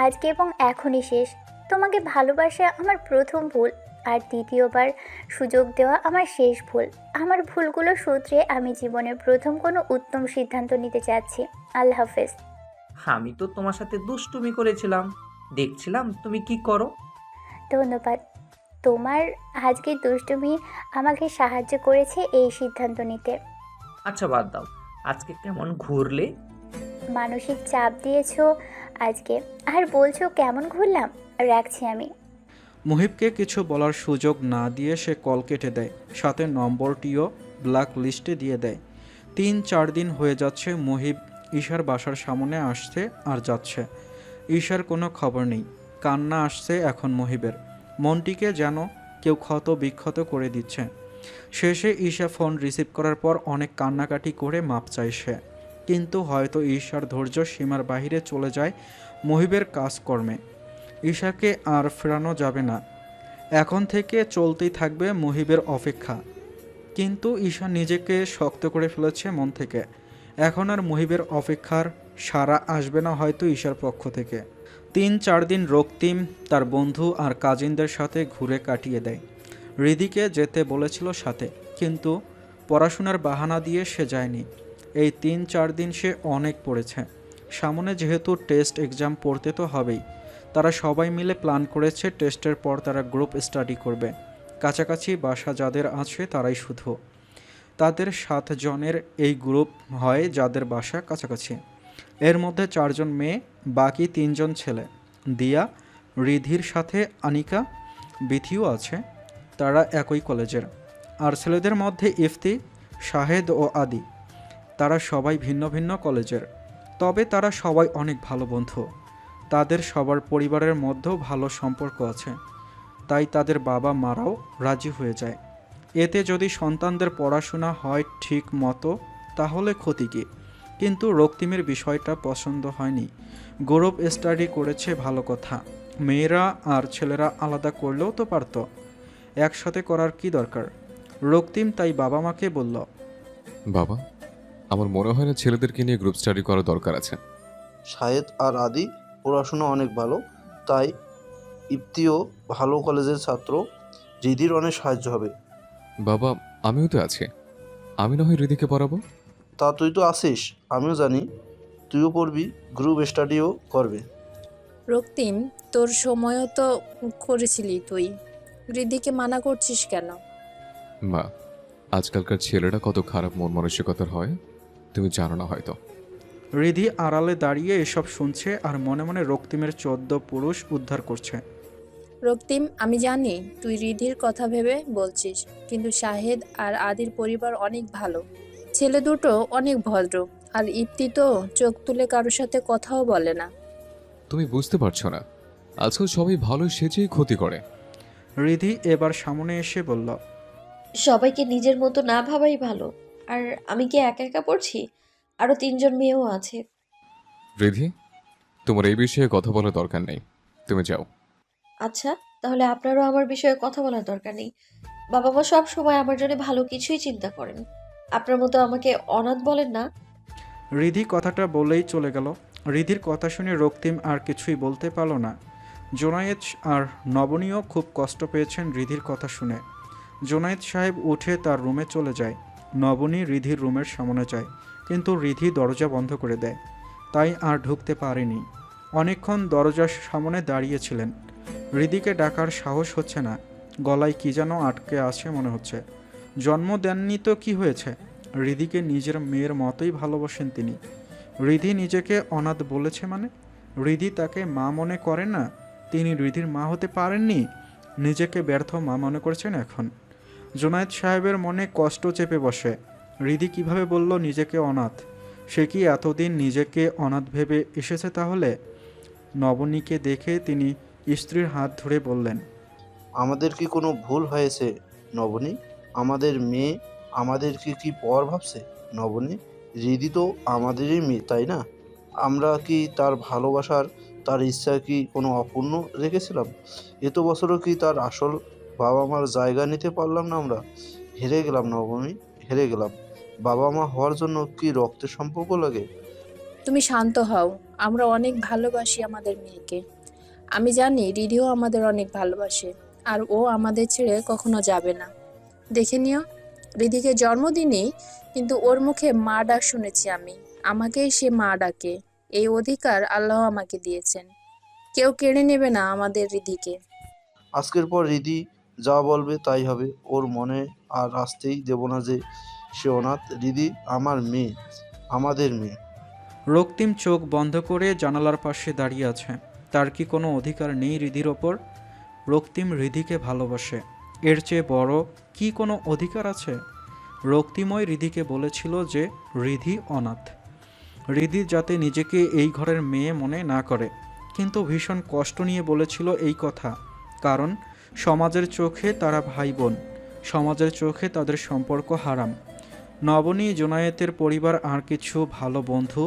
আজকে এবং এখনই শেষ। তোমাকে ভালোবাসা আমার প্রথম ভুল, আর দ্বিতীয়বার সুযোগ দেওয়া আমার শেষ ভুল। আমার ভুলগুলো সূত্রে আমি জীবনের প্রথম কোনো উত্তম সিদ্ধান্ত নিতে চাচ্ছি। আল্লাহ হাফেজ। আমি তো তোমার সাথে দুষ্টুমি করেছিলাম, দেখছিলাম তুমি কি করো। ধন্যবাদ। তোমার আজকের দুষ্টুমি আমাকে সাহায্য করেছে এই সিদ্ধান্ত নিতে। আচ্ছা বাদ দাও, আজকে কেমন ঘুরলে? মানসিক চাপ দিয়েছো আজকে, আর বলছো কেমন ঘুরলাম। রাখছি আমি। মুহিবকে কিছু বলার সুযোগ না দিয়ে সে কল কেটে দেয়, সাথে নম্বরটিও ব্ল্যাক লিস্টে দিয়ে দেয়। 3-4 দিন হয়ে যাচ্ছে মুহিব ঈশার বাসার সামনে আসছে আর যাচ্ছে। ঈশার কোনো খবর নেই। কান্না আসছে এখন মুহিবের। মনটিকে যেন কেউ ক্ষত বিক্ষত করে দিচ্ছে। শেষে ঈশা ফোন রিসিভ করার পর অনেক কান্নাকাটি করে মাপ চায় সে, কিন্তু হয়তো ঈশার ধৈর্য সীমার বাহিরে চলে যায় মুহিবের কাজকর্মে। ঈশাকে আর ফেরানো যাবে না, এখন থেকে চলতেই থাকবে মুহিবের অপেক্ষা। কিন্তু ঈশা নিজেকে শক্ত করে ফেলেছে মন থেকে। এখন আর মুহিবের অপেক্ষার সাড়া আসবে না হয়তো ঈশার পক্ষ থেকে। 3-4 দিন রক্তিম তার বন্ধু আর কাজিনদের সাথে ঘুরে কাটিয়ে দেয়। হৃদিকে যেতে বলেছিল সাথে, কিন্তু পড়াশোনার বাহানা দিয়ে সে যায়নি। এই 3-4 দিন সে অনেক পড়েছে। সামনে যেহেতু টেস্ট এক্সাম পড়তে তো হবেই, তারা সবাই মিলে প্ল্যান করেছে টেস্টের পর তারা গ্রুপ স্টাডি করবে। কাছাকাছি বাসা যাদের আছে তারাই শুধু। তাদের 7 জনের এই গ্রুপ হয় যাদের বাসা কাছাকাছি। এর মধ্যে 4 জন মেয়ে, বাকি 3 জন ছেলে। দিয়া, রিধির সাথে আনিকা, বিথিও আছে, তারা একই কলেজের। আর ছেলেদের মধ্যে ইফতি, শাহেদ ও আদি, তারা সবাই ভিন্ন ভিন্ন কলেজের। তবে তারা সবাই অনেক ভালো বন্ধু। তাদের সবার পরিবারের মধ্যেও ভালো সম্পর্ক আছে, তাই তাদের বাবা মারাও রাজি হয়ে যায়। এতে যদি সন্তানদের পড়াশোনা হয় ঠিক মতো তাহলে ক্ষতি কী? কিন্তু রক্তিমের বিষয়টা পছন্দ হয়নি। গৌরব স্টাডি করেছে ভালো কথা, মেয়েরা আর ছেলেরা আলাদা করলেও তো পারত, একসাথে করার কি দরকার? রক্তিম তাই বাবা মাকে বলল, বাবা, আমার মনে হয় না ছেলেদেরকে নিয়ে গ্রুপ স্টাডি করার দরকার আছে। শাহেদ আর আদি পড়াশোনা অনেক ভালো, তাই ইপ্তিও ভালো কলেজের ছাত্র, রিধির অনেক সাহায্য হবে। বাবা, আমিও তো আছি, আমি না হয় রিদিকে পড়াবো। তা তুই তো আসিস, আমিও জানি, তুইও পড়বি, গ্রুপ স্টাডিও করবে। রক্তিম, তোর সময়ও তো করেছিলি তুই, রিদিকে মানা করছিস কেন? মা, আজকালকার ছেলেরা কত খারাপ মন মানসিকতার হয় তুমি জানো না হয়তো। রিধি আড়ালে দাঁড়িয়ে এসব শুনছে আর মনে মনে রক্তিমের 14 পুরুষ উদ্ধার করছে। রক্তিম, আমি জানি তুই রিধির কথা ভেবে বলছিস, কিন্তু শাহেদ আর আদির পরিবার অনেক ভালো, ছেলে দুটো অনেক ভদ্র, আর ইপ্তি তো চোখ তুলে কারোর সাথে কথাও বলে না। তুমি বুঝতে পারছো না, আজকাল সবাই ভালো সেজেই ক্ষতি করে। রিধি এবার সামনে এসে বলল, সবাইকে নিজের মতো না ভাবাই ভালো। আর আমি কি একা একা পড়ছি? আরো 3 জন মেয়েও আছে। রিধি, তোমার এই বিষয়ে কথা বলার দরকার নেই, তুমি যাও। আচ্ছা, তাহলে আপনারও আমার বিষয়ে কথা বলার দরকার নেই। বাবা মা সব সময় আমার জন্য ভালো কিছুই চিন্তা করেন, আপনার মতো আমাকে অনাথ বলেন না। রিধি কথাটা বলেই চলে গেল। রিধির কথা শুনে রক্তিম আর কিছুই বলতে পারল না। জোনায়েদ আর নবনীও খুব কষ্ট পেয়েছেন রিধির কথা শুনে। জোনায়েদ সাহেব উঠে তার রুমে চলে যায়। নবনী রিধির রুমের সামনে যায়, কিন্তু রিধি দরজা বন্ধ করে দেয়, তাই আর ঢুকতে পারেনি। অনেকক্ষণ দরজার সামনে দাঁড়িয়েছিলেন। রিধিকে ডাকার সাহস হচ্ছে না, গলায় কি যেন আটকে আছে মনে হচ্ছে। জন্ম দেননি তো কি হয়েছে? রিধিকে নিজের মেয়ের মতোই ভালোবাসেন তিনি। রিধি নিজেকে অনাথ বলেছে মানে? রিধি তাকে মা মনে করে না? তিনি রিধির মা হতে পারেননি, নিজেকে ব্যর্থ মা মনে করছেন এখন। জোনায়েদ সাহেবের মনে কষ্ট চেপে বসে। রিধি কিভাবে বলল নিজেকে অনাথ? সে কি এতদিন নিজেকে অনাথ ভেবে এসেছে তাহলে? নবনীকে দেখে তিনি স্ত্রীর হাত ধরে বললেন, আমাদের কি কোনো ভুল হয়েছে নবনী? আমাদের মেয়ে আমাদের কি পর ভাবছে নবনী? রিদি তো আমাদেরই মেয়ে, তাই না? আমরা কি তার ভালোবাসার, তার ইচ্ছা কি কোনো অপূর্ণ রেখেছিলাম? এত বছরও কি তার আসল বাবা মার জায়গা নিতে পারলাম না আমরা? হেরে গেলাম নবনী, হেরে গেলাম। বাবা মা হওয়ার জন্য কি রক্তের সম্পর্ক লাগে? তুমি শান্ত হও, আমরা অনেক ভালোবাসি আমাদের মেয়েকে। আমি জানি রিধিও আমাদের অনেক ভালোবাসে, আর ও আমাদের ছেড়ে কখনো যাবে না। দেখে নিও, রিধিকে জন্মদিনই কিন্তু ওর মুখে মা ডাক শুনেছি আমি, আমাকেই সে মা ডাকে। এই অধিকার আল্লাহ আমাকে দিয়েছেন। কেউ কেড়ে নেবে না আমাদের রিধিকে। আজকের পর রিদি যা বলবে তাই হবে। ওর মনে আর আসতেই দেব না যে সে অনাথ। রিদি আমার মেয়ে, আমাদের মেয়ে। রক্তিম চোখ বন্ধ করে জানালার পাশে দাঁড়িয়ে আছে। তার কি কোনো অধিকার নেই রিধির ওপর? রক্তিম রিধিকে ভালোবাসে, এর চেয়ে বড় কি কোনো অধিকার আছে? রক্তিমই রিধিকে বলেছিল যে রিধি অনাথ। রিধি যাতে নিজেকে এই ঘরের মেয়ে মনে না করে, কিন্তু ভীষণ কষ্ট নিয়ে বলেছিল এই কথা। কারণ সমাজের চোখে তারা ভাই বোন, সমাজের চোখে তাদের সম্পর্ক হারাম। নবনী, জোনায়েতের পরিবার আর কিছু ভালো বন্ধু,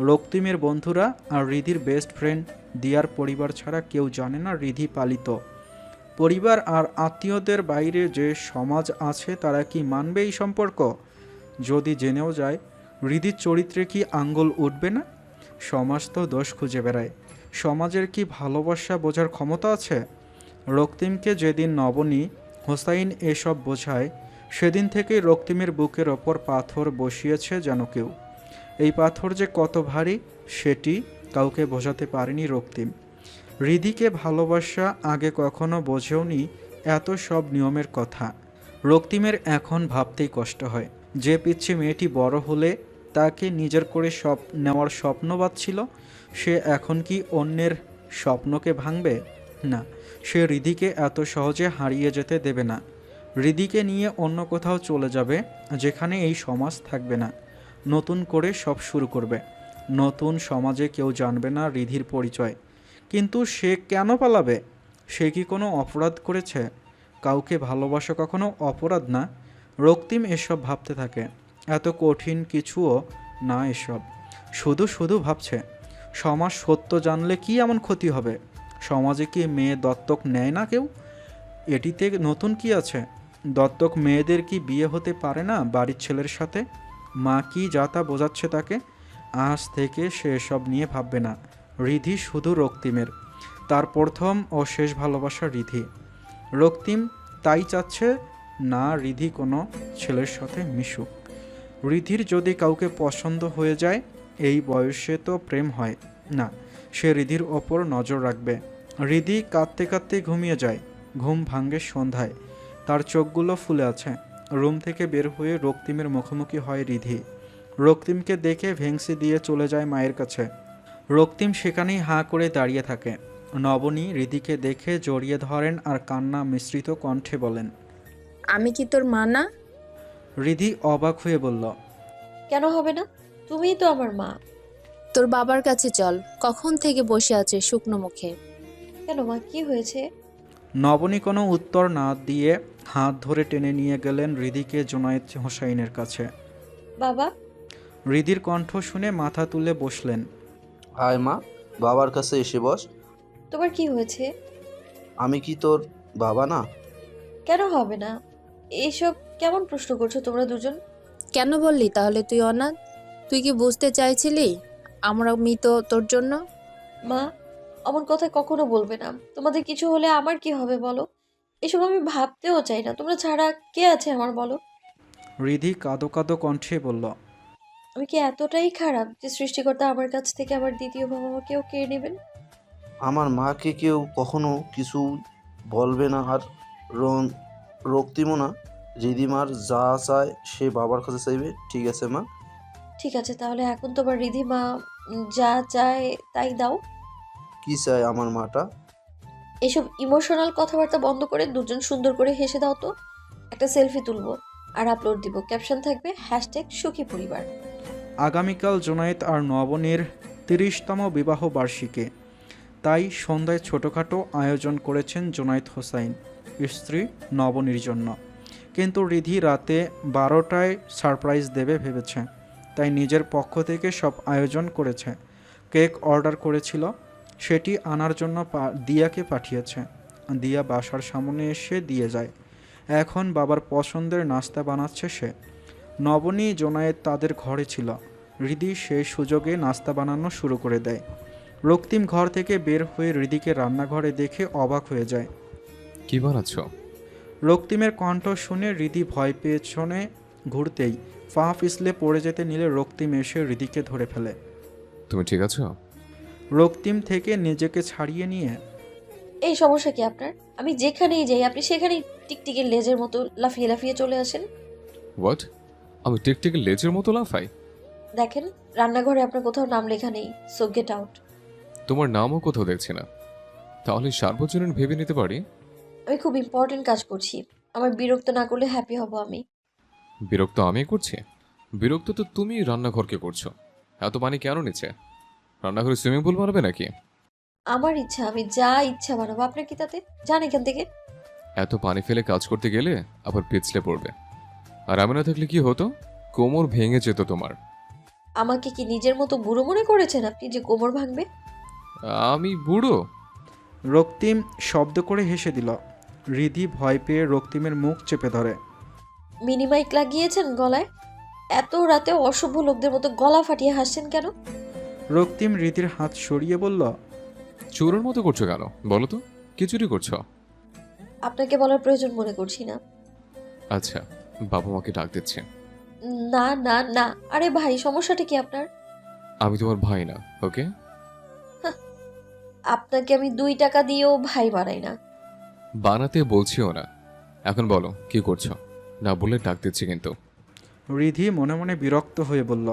রক্তিমের বন্ধুরা আর রিধির বেস্ট ফ্রেন্ড দিয়ার পরিবার ছাড়া কেউ জানে না রিধি পালিত। পরিবার আর আত্মীয়দের বাইরে যে সমাজ আছে তারা কি মানবে এই সম্পর্ক? যদি জেনেও যায় রিধির চরিত্রে কি আঙ্গুল উঠবে না? সমাজ তো দোষ খুঁজে বেড়ায়। সমাজের কি ভালোবাসা বোঝার ক্ষমতা আছে? রক্তিমকে যেদিন নবনী, হোসাইন এসব বোঝায়, সেদিন থেকেই রক্তিমের বুকের ওপর পাথর বসিয়েছে যেন কেউ। এই পাথর যে কত ভারী সেটি কাউকে বোঝাতে পারেনি রক্তিম। রিধিকে ভালোবাসা আগে কখনো বোঝেওনি এত সব নিয়মের কথা। রক্তিমের এখন ভাবতেই কষ্ট হয়, যে পিচ্ছি মেয়েটি বড় হলে তাকে নিজের করে সব নেওয়ার স্বপ্ন বাঁধছিল, সে এখন কি অন্যের স্বপ্নকে ভাঙবে? না, সে রিধিকে এত সহজে হারিয়ে যেতে দেবে না। রিধিকে নিয়ে অন্য কোথাও চলে যাবে, যেখানে এই সমাজ থাকবে না। নতুন করে সব শুরু করবে। নতুন সমাজে কেউ জানবে না রিধির পরিচয়। কিন্তু সে কেন পালাবে? সে কি কোনো অপরাধ করেছে? কাউকে ভালোবাসা কখনো অপরাধ না। রক্তিম এসব ভাবতে থাকে। এত কঠিন কিছুও না এসব, শুধু শুধু ভাবছে। সমাজ সত্য জানলে কি এমন ক্ষতি হবে? সমাজে কি মেয়ে দত্তক নেয় না কেউ? এটিতে নতুন কি আছে? দত্তক মেয়েদের কি বিয়ে হতে পারে না বাড়ির ছেলের সাথে? মা কি যা তা বোঝাচ্ছে তাকে? আজ থেকে সে এসব নিয়ে ভাববে না। রিধি শুধু রক্তিমের, তার প্রথম ও শেষ ভালোবাসা রিধি। রক্তিম তাই চাচ্ছে না রিধি কোনো ছেলের সাথে মিশুক। রিধির যদি কাউকে পছন্দ হয়ে যায়, এই বয়সে তো প্রেম হয় না, সে রিধির ওপর নজর রাখবে। রিধি কাঁদতে কাঁদতে ঘুমিয়ে যায়। ঘুম ভাঙে সন্ধ্যায়, তার চোখগুলো ফুলে আছে। রুম থেকে বের হয়ে রক্তিমের মুখোমুখি হয় রিধি। রক্তিমকে দেখে ভেংসি দিয়ে চলে যায় মায়ের কাছে। রক্তিম সেখানেই হাঁ করে দাঁড়িয়ে থাকে। নবনী রিধিকে দেখে জড়িয়ে ধরেন আর কান্না মিশ্রিত কণ্ঠে বলেন, আমি কি তোর মা না? রিধি অবাক হয়ে বলল, কেন হবে না? তুমিই তো আমার মা। তোর বাবার কাছে চল, কখন থেকে বসে আছে শুকনো মুখে। কেন মা, কি হয়েছে? নবনী কোনো উত্তর না দিয়ে হাত ধরে টেনে নিয়ে গেলেন রিধিকে জোনায়েত হোসাইনের কাছে। বাবা। রিধির কণ্ঠ শুনে মাথা তুলে বসলেন। আয় মা, বাবার কাছে এসে বস। তোমার কি হয়েছে? আমি কি তোর বাবা না? কেন হবে না? এইসব কেমন প্রশ্ন করছো তোমরা দুজন? কেন বললি তাহলে তুই অনাথ? তুই কি বুঝতে চাইছিলি আমরা মৃত তোর জন্য? মা, অমন কথা কখনো বলবে না। তোমাদের কিছু হলে আমার কি হবে বলো? এসব আমি ভাবতেও চাই না। তোমরা ছাড়া কে আছে আমার বলো? রিধি কাঁদো কাঁদো কণ্ঠে বলল, আমি কি এতটাই খারাপ যে সৃষ্টিকর্তা আমার কাছ থেকে আমার দ্বিতীয় বাবা মাকেও কেড়ে নেবেন? আমার মাকে কেউ কখনো কিছু বলবে না, আর রক্তিমও না। রিদিমার যা চায় সে বাবার কাছে চাইবে। ঠিক আছে মা? ঠিক আছে, তাহলে এখন তোমার রিধিমা যা চায় তাই দাও। কি চায় আমার মাটা? এসব ইমোশনাল কথাবার্তা বন্ধ করে দুজন সুন্দর করে হেসে দাও তো। একটা সেলফি তুলবো আর আপলোড দিব। ক্যাপশন থাকবে #সুখী পরিবার। আগামীকাল জোনায়েত আর নবনীর 30তম বিবাহ বার্ষিকী, তাই সন্ধ্যায় ছোটোখাটো আয়োজন করেছেন জোনায়েত হোসাইন স্ত্রী নবনীর জন্য। কিন্তু রিধি রাতে 12টায় সারপ্রাইজ দেবে ভেবেছে, তাই নিজের পক্ষ থেকে সব আয়োজন করেছে। কেক অর্ডার করেছিল, সেটি আনার জন্য দিয়াকে পাঠিয়েছে। দিয়া বাসার সামনে এসে দিয়ে যায়। এখন বাবার পছন্দের নাস্তা বানাচ্ছে সে। নবনী, জোনায়েত তাদের ঘরে ছিল। রিধি সেই সুযোগে নাস্তা বানানো শুরু করে দেয়। রক্তিম ঘর থেকে বের হয়ে রিধিকে রান্নাঘরে দেখে অবাক হয়ে যায়। কি বানাচ্ছ? রক্তিমের কণ্ঠ শুনে রিধি ভয় পেছনে ঘুরতেই পা পিছলে পড়ে যেতে নিলে রক্তিম এসে রিধিকে ধরে ফেলে। তুমি ঠিক আছো? রক্তিম থেকে নিজেকে ছাড়িয়ে নিয়ে এই সমস্যা কি আপনার? আমি যেখানেই যাই আপনি সেখানেই টিকটিকির লেজের মতো লাফিয়ে লাফিয়ে চলে আসেন। হোয়াট? আমি টিকটিকের লেজের মতো লাফাই? দেখেন, রান্নাঘরে আপনার কোথাও নাম লেখা নেই, সো গেট আউট। তোমার নামও কোথাও দেখছি না। তাহলে সার্বজনীন ভেবে নিতে পারি? আমি খুব ইম্পর্টেন্ট কাজ করছি, আমার বিরক্ত না করলে হ্যাপি হব আমি। বিরক্ত আমি করছি? বিরক্ত তো তুমি রান্নাঘরকে করছো। এত পানি কেন নিচ্ছে? রান্নাঘরে সুইমিং পুল বানাবে নাকি? আমার ইচ্ছা, আমি যা ইচ্ছা বানাবো, আপনার কি তাতে? যান এখান থেকে। এত পানি ফেলে কাজ করতে গেলে আবার পিছলে পড়বে। আর আমি না থাকলে কি হতো? কোমর ভেঙে যেত তোমার। আমাকে কি নিজের মতো বুড়ো মনে করেছেন আপনি যে কোমর ভাঙবে? আমি বুড়ো? রক্তিম শব্দ করে হেসে দিল। রিধি ভয় পেয়ে রক্তিমের মুখ চেপে ধরে। মিনিমাইক লাগিয়েছেন গলায়? এত রাতে অসভ্য লোকদের মতো গলা ফাটিয়ে হাসছেন কেন? রক্তিম রিধির হাত সরিয়ে বলল, চোরের মতো করছো কেন বলো তো? কি চুরি করছো? আপনাকে বলার প্রয়োজন মনে করছি না। আচ্ছা, বাবা মাকে ডাক দিচ্ছে। না না না, আরে ভাই সমস্যাটা কি আপনার? আমি তোমার ভাই না, ওকে? আপনাকে আমি 2 টাকা দিয়েও ভাই বানাই না। বানাতে বলছিও না। এখন বলো কি করছো? না বলে ডাক দিচ্ছি কিন্তু। রিধি মনে মনে বিরক্ত হয়ে বলল,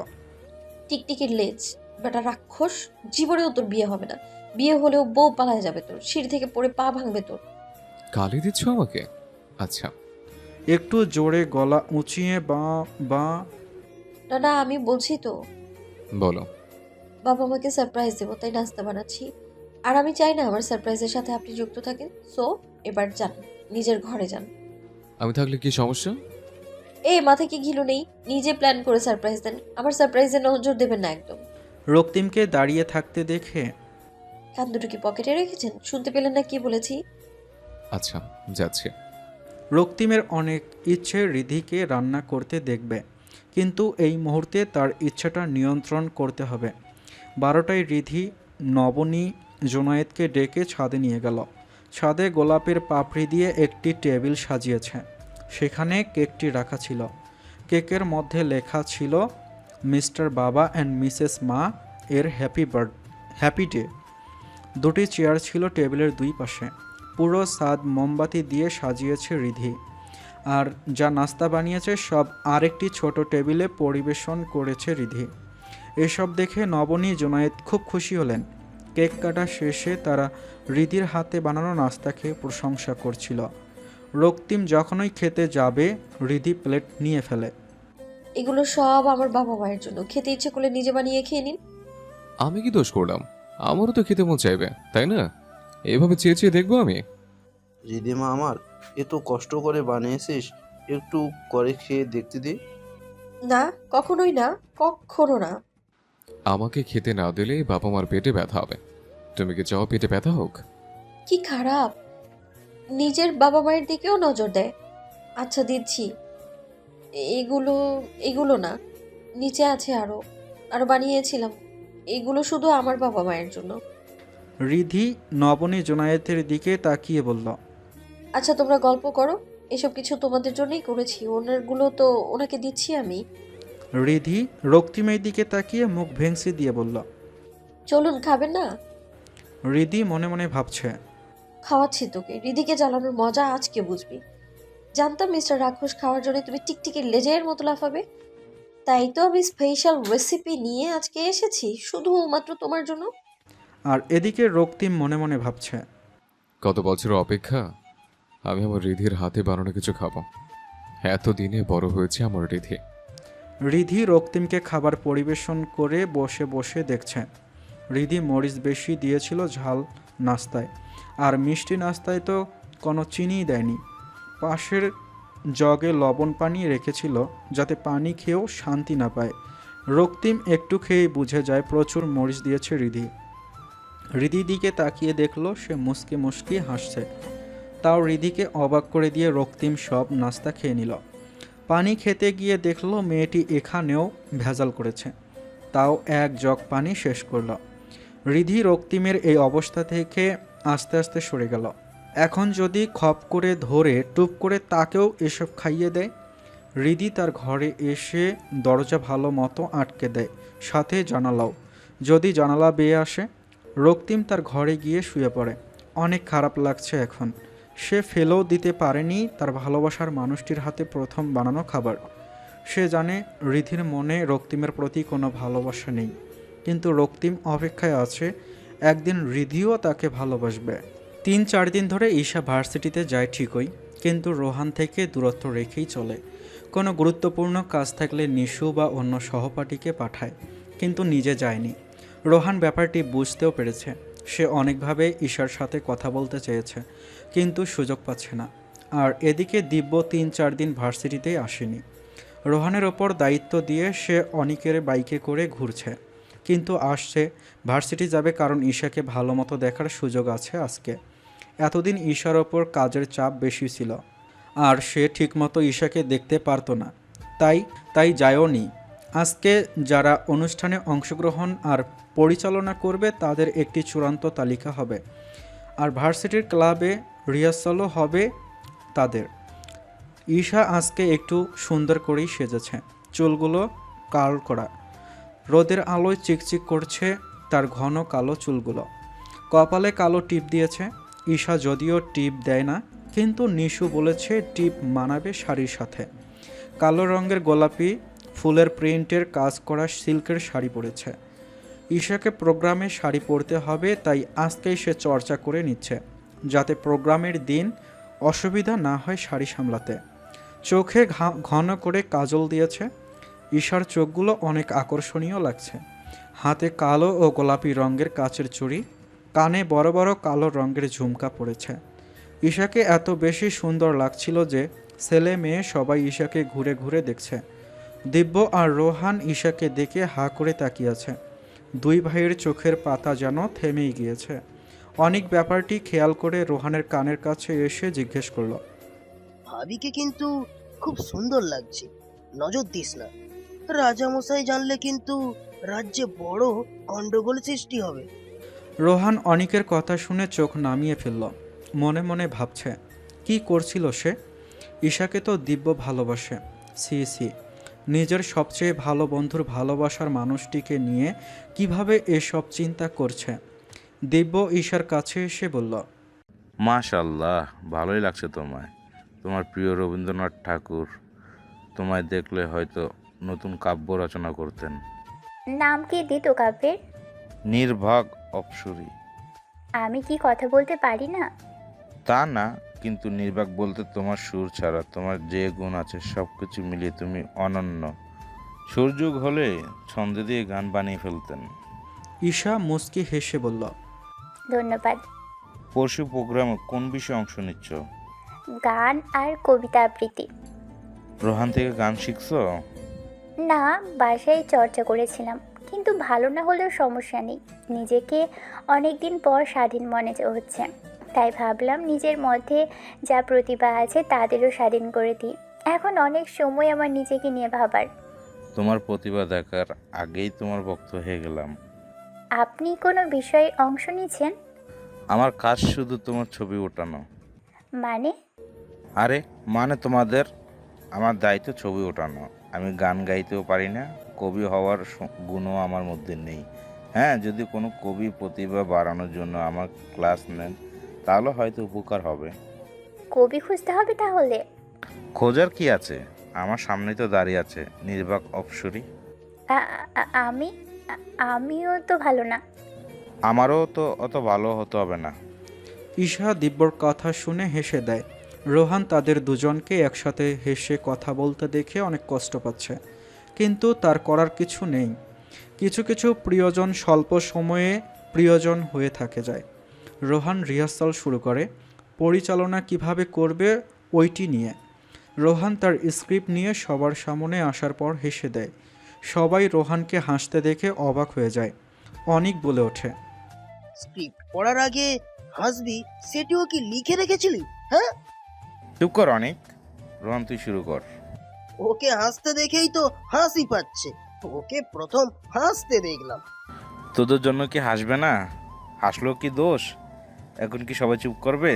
টিকটিকির লেজ, বেটা রাক্ষস, জীবনেও তোর বিয়ে হবে না। বিয়ে হলেও বউ পালায় যাবে তোর, সিঁড়ি থেকে পড়ে পা ভাঙবে তোর। গালি দিচ্ছ আমাকে? আচ্ছা। একটু জোরে গলা উঁচিয়ে বা বা না না, আমি বলছি তো। বলো। বাবা আমাকে সারপ্রাইজ দেবো, তাই নাস্তা বানাচ্ছি। আর আমি চাই না আমার সারপ্রাইজের সাথে আপনি যুক্ত থাকেন। সো এবার যান, নিজের ঘরে যান। আমি থাকলে কি সমস্যা? মাথায় কি ঘিলু নেই? নিজে প্ল্যান করে সারপ্রাইজ দেন, আমার সারপ্রাইজে নজর দেবেন না একদম। রক্তিমকে দাঁড়িয়ে থাকতে দেখে, কান দুটো কি পকেটে রেখেছেন? শুনতে পেলেন না কি বলেছি? আচ্ছা, যাচ্ছে। রক্তিমের অনেক ইচ্ছে রিধিকে রান্না করতে দেখবে, কিন্তু এই মুহূর্তে তার ইচ্ছাটা নিয়ন্ত্রণ করতে হবে। 12টায় রিধি নবনী জোনায়েতকে ডেকে ছাদে নিয়ে গেল। ছাদে গোলাপের পাপড়ি দিয়ে একটি টেবিল সাজিয়েছে, সেখানে কেকটি রাখা ছিল। কেকের মধ্যে লেখা ছিল মিস্টার বাবা অ্যান্ড মিসেস মা এর হ্যাপি ডে। 2টি চেয়ার ছিল টেবিলের 2 পাশে। পুরো ছাদ মোমবাতি দিয়ে সাজিয়েছে রিধি, আর যা নাস্তা বানিয়েছে সব আরেকটি ছোট টেবিলে পরিবেশন করেছে রিধি। এসব দেখে নবনী জোনায়েত খুব খুশি হলেন। কেক কাটা শেষে তারা রিধির হাতে বানানো নাস্তা খেয়ে প্রশংসা করছিল। রক্তিম যখনই খেতে যাবে রিধি প্লেট নিয়ে ফেলে। এগুলো সব আমার বাবা মায়ের জন্য, খেতে ইচ্ছে করলে নিজে বানিয়ে খেয়ে নিন। আমি কি দোষ করলাম? আমারও তো খেতে মন চাইবে, তাই না? এভাবে চেয়ে চেয়ে দেখবো আমি? রিদিমা আমার, এত কষ্ট করে বানিয়েছিস, একটু করে খেয়ে দেখতে দে। না, কখনোই না, কখনো না। আমাকে খেতে না দিলে বাবা মার পেটে ব্যথা হবে। তুমি কি চাও পেটে ব্যথা হোক? কি খারাপ, নিজের বাবা মায়ের দিকেও নজর দেয়। আচ্ছা দিচ্ছি। এগুলো এগুলো না, নিচে আছে আরো আরো বানিয়েছিলাম। এগুলো শুধু আমার বাবা মায়ের জন্য। রিধি নবনী জোনায়েতের দিকে তাকিয়ে বলল, আচ্ছা তোমরা গল্প করো, এসব কিছু তোমাদের জন্যই করেছি, ওনারগুলো তো ওনাকে দিচ্ছি আমি। রিধি রক্তিমের দিকে তাকিয়ে মুখ ভেঙচি দিয়ে বলল। চলুন, খাবেন না? রিধি মনে মনে ভাবছে, খাওয়াচ্ছি তোকে, রিধিকে জ্বালানোর মজা আজকে বুঝবি। জানতাম মিস্টার রাক্ষস খাওয়ার জন্য তুমি টিকটিকির লেজের মতো লাফাবে, তাই তো আমি স্পেশাল রেসিপি নিয়ে আজকে এসেছি শুধুমাত্র তোমার জন্য। আর এদিকে রক্তিম মনে মনে ভাবছে, কত বছর অপেক্ষা, আমি আমার রিধির হাতে বানানো কিছু খাবো। এতদিনে বড় হয়েছে আমার রিধি। রিধি রক্তিমকে খাবার পরিবেশন করে বসে বসে দেখছে। রিধি মরিচ বেশি দিয়েছিল ঝাল নাস্তায়, আর মিষ্টি নাস্তায় তো কোনো চিনিই দেয়নি। পাশের জগে লবণ পানি রেখেছিল যাতে পানি খেয়েও শান্তি না পায়। রক্তিম একটু খেয়েই বুঝে যায় প্রচুর মরিচ দিয়েছে রিধি। রিধির দিকে তাকিয়ে দেখলো সে মুসকে মুসকে হাসছে। তাও রিধিকে অবাক করে দিয়ে রক্তিম সব নাস্তা খেয়ে নিল। পানি খেতে গিয়ে দেখলো মেয়েটি এখানেও ভেজাল করেছে, তাও 1 জগ পানি শেষ করল। রিধি রক্তিমের এই অবস্থা থেকে আস্তে আস্তে সরে গেল। এখন যদি খপ করে ধরে টুপ করে তাকেও এসব খাইয়ে দেয়। রিধি তার ঘরে এসে দরজা ভালো মতো আটকে দেয়, সাথে জানালাও। যদি জানালা বেয়ে আসে। রক্তিম তার ঘরে গিয়ে শুয়ে পড়ে। অনেক খারাপ লাগছে এখন। সে ফেলেও দিতে পারেনি তার ভালোবাসার মানুষটির হাতে প্রথম বানানো খাবার। সে জানে রিধির মনে রক্তিমের প্রতি কোনো ভালোবাসা নেই, কিন্তু রক্তিম অপেক্ষায় আছে একদিন রিধিও তাকে ভালোবাসবে। 3-4 দিন ধরে ঈশা ভার্সিটিতে যায় ঠিকই, কিন্তু রোহান থেকে দূরত্ব রেখেই চলে। কোনো গুরুত্বপূর্ণ কাজ থাকলে নিশু বা অন্য সহপাঠীকে পাঠায়, কিন্তু নিজে যায়নি। রোহান ব্যাপারটি বুঝতেও পেরেছে। সে অনেকভাবে ঈশার সাথে কথা বলতে চেয়েছে, কিন্তু সুযোগ পাচ্ছে না। আর এদিকে দিব্য 3-4 দিন ভার্সিটিতেই আসেনি। রোহানের ওপর দায়িত্ব দিয়ে সে অনিকের বাইকে করে ঘুরছে, কিন্তু আসছে ভার্সিটি যাবে কারণ ঈশাকে ভালো মতো দেখার সুযোগ আছে আজকে। এতদিন ঈশার ওপর কাজের চাপ বেশি ছিল, আর সে ঠিকমতো ঈশাকে দেখতে পারতো না, তাই যায়ও নি। আজকে যারা অনুষ্ঠানে অংশগ্রহণ আর পরিচালনা করবে তাদের একটি চূড়ান্ত তালিকা হবে, আর ভার্সিটির ক্লাবে রিহার্সালও হবে তাদের। ঈশা আজকে একটু সুন্দর করেই সেজেছে, চুলগুলো কাল করা, রোদের আলোয় চিকচিক করছে তার ঘন কালো চুলগুলো। কপালে কালো টিপ দিয়েছে। ঈশা যদিও টিপ দেয় না, কিন্তু নিশু বলেছে টিপ মানাবে শাড়ির সাথে। কালো রঙের গোলাপি ফুলের প্রিন্টের কাজ করা সিল্কের শাড়ি পরেছে। ঈশাকে প্রোগ্রামে শাড়ি পরতে হবে, তাই আজকেই সে চর্চা করে নিচ্ছে, যাতে প্রোগ্রামের দিন অসুবিধা না হয় শাড়ি সামলাতে। চোখে ঘন করে কাজল দিয়েছে। ঈশার চোখগুলো অনেক আকর্ষণীয় লাগছে। হাতে কালো ও গোলাপি রঙের কাচের চুড়ি, কানে বড় বড় কালো রঙের ঝুমকা পড়েছে। ঈশাকে এত বেশি সুন্দর লাগছিল যে ছেলে মেয়ে সবাই ঈশাকে ঘুরে ঘুরে দেখছে। দিব্য আর রোহান ঈশাকে দেখে হা করে তাকিয়ে আছে। দুই ভাইয়ের চোখের পাতা যেন থেমেই গিয়েছে। অনেক ব্যাপারটি খেয়াল করে রোহানের কানের কাছে এসে জিজ্ঞেস করলো, ভাবিকে কিন্তু খুব সুন্দর লাগছে, নজর দিস না। রাজামশাই জানলে কিন্তু রাজ্যে বড় গন্ডগোল সৃষ্টি হবে। রোহান অনিকের কথা শুনে চোখ নামিয়ে ফেলল। মনে মনে ভাবছে কি করছিল সে। ঈশাকে তো দিব্য ভালোবাসে। সি নিজের সবচেয়ে ভালো বন্ধুর ভালোবাসার মানুষটিকে নিয়ে কিভাবে এসব চিন্তা করছে। দিব্য ঈশার কাছে এসে বলল, মাশাল্লাহ, ভালোই লাগছে তোমায়। তোমার প্রিয় রবীন্দ্রনাথ ঠাকুর তোমায় দেখলে হয়তো নতুন কাব্য রচনা করতেন। নাম কি দিত কাব্যের? নির্ভাগ অপসরী। আমি কি কথা বলতে পারি না? তা না, কিন্তু নির্বাক বলতে তোমার সুর ছাড়া তোমার যে গুণ আছে সব কিছু মিলিয়ে তুমি অনন্য। সুরযুগ হলে ছন্দে দিয়ে গান বানিয়ে ফেলতেন। ঈশা মুচকি হেসে বলল, ধন্যবাদ। পরশু প্রোগ্রামে কোন বিষয়ে অংশ নিচ্ছ? গান আর কবিতা আবৃত্তি। রোহান থেকে গান শিখছো? না, বাসায় চর্চা করেছিলাম, কিন্তু ভালো না হলেও সমস্যা নেই। নিজেকে অনেক দিন পর স্বাধীন মনে হচ্ছে, তাই ভাবলাম নিজের মধ্যে যা প্রতিভা আছে তাদেরও স্বাধীন করে দিই। এখন অনেক সময় আমার নিজেকে নিয়ে ভাবার। তোমার প্রতিভা দেখার আগেই তোমার ভক্ত হয়ে গেলাম। আপনি কোনো বিষয়ে অংশ নিচ্ছেন? আমার কাজ শুধু তোমার ছবি ওঠানো। মানে? আরে তোমাদের আমার দায়িত্ব ছবি ওঠানো। আমি গান গাইতেও পারি না, কবি হওয়ার গুণও আমার মধ্যে নেই। হ্যাঁ, যদি কোনো কবি প্রতিভা বাড়ানোর জন্য আমার ক্লাস নেন তাহলে হয়তো উপকার হবে। কবি খুঁজতে হবে তাহলে? খোঁজার কি আছে, আমার সামনেই তো দাঁড়িয়ে আছে নির্বাক অপসরী। আমিও তো ভালো না। আমারও তো অত ভালো হতে হবে না। ঈশা দিব্যর কথা শুনে হেসে দেয়। রোহান তাদের দুজনকে একসাথে হেসে কথা বলতে দেখে অনেক কষ্ট পাচ্ছে, কিন্তু তার করার কিছু নেই। কিছু কিছু প্রিয়জন স্বল্প সময়ে প্রিয়জন হয়ে থাকে যায়। রোহান রিহার্সাল শুরু করে, পরিচালনা কিভাবে করবে ওইটি নিয়ে। রোহান তার স্ক্রিপ্ট নিয়ে সবার সামনে আসার পর হেসে দেয়। সবাই রোহানকে হাসতে দেখে অবাক হয়ে যায়। অনিক বলে ওঠে, স্ক্রিপ্ট পড়ার আগে হাসবি, সেটিও কি লিখে রেখেছিলি? হ্যাঁ, চুপ কর অনেক। রোহান, তুই শুরু কর। ওকে হাসতে দেখেই তো হাসি পাচ্ছে। ওকে প্রথম হাসতে দেখলাম। তোদের জন্য কি হাসবে না? হাসলো কি দোষ? এখন কি সবাই চুপ করবে?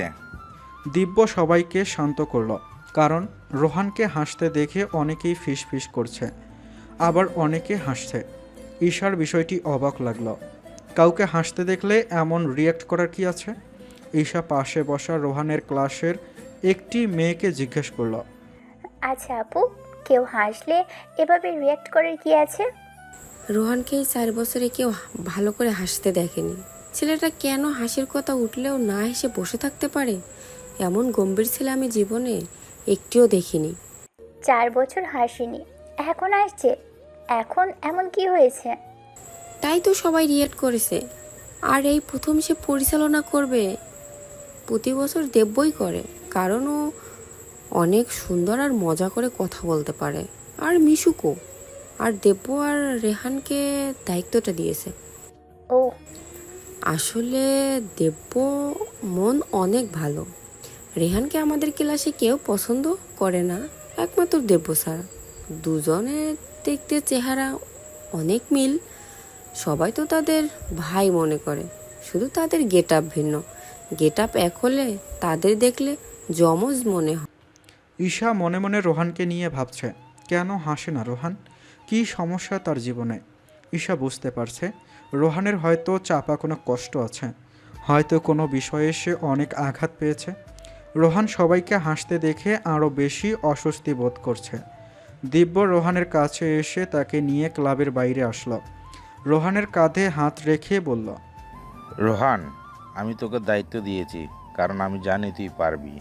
দিব্য সবাইকে শান্ত করল, কারণ রোহানকে হাসতে দেখে অনেকেই ফিসফিস করছে, আবার অনেকে হাসছে। ঈশার বিষয়টি অবাক লাগলো। কাউকে হাসতে দেখলে এমন রিয়্যাক্ট করার কি আছে? ঈশা পাশে বসা রোহানের ক্লাসের একটি মেয়েকে জিজ্ঞেস করলো। আচ্ছা আপু, কেউ হাসলে এভাবে রিয়্যাক্ট করার কি আছে? রোহানকে এই 4 বছরে কেউ ভালো করে হাসতে দেখেনি। ছেলেটা কেন হাসির কথা উঠলেও না হেসে বসে থাকতে পারে, এমন গম্ভীর ছেলে আমি জীবনে একটিও দেখিনি। 4 বছর হাসিনি, এখন আসছে? এখন এমন কি হয়েছে? তাই তো সবাই রিয়েক্ট করেছে। আর এই প্রথম সে পরিচালনা করবে। প্রতি বছর দেব্যই করে, কারণ ও অনেক সুন্দর আর মজা করে কথা বলতে পারে। আর মিশুকও। আর দেব্য আর রেহানকে দায়িত্বটা দিয়েছে। ও আসলে দেব্য মন অনেক ভালো। রেহানকে আমাদের ক্লাসে কেউ পছন্দ করে না, একমাত্র দেব্য ছাড়া। দুজনে দেখতে চেহারা অনেক মিল। সবাই তো তাদের ভাই মনে করে, শুধু তাদের গেট আপ ভিন্ন। গেট আপ এক হলে তাদের দেখলে যমজ মনে হয়। ঈশা মনে মনে রোহানকে নিয়ে ভাবছে, কেন হাসে না রোহান? কী সমস্যা তার জীবনে? ঈশা বুঝতে পারছে রোহানের হয়তো চাপা কোনো কষ্ট আছে, হয়তো কোনো বিষয়ে সে অনেক আঘাত পেয়েছে। রোহান সবাইকে হাসতে দেখে আরও বেশি অস্বস্তি বোধ করছে। দিব্য রোহানের কাছে এসে তাকে নিয়ে ক্লাবের বাইরে আসলো। রোহানের কাঁধে হাত রেখে বলল, রোহান, আমি তোকে দায়িত্ব দিয়েছি কারণ আমি জানি তুই পারবি।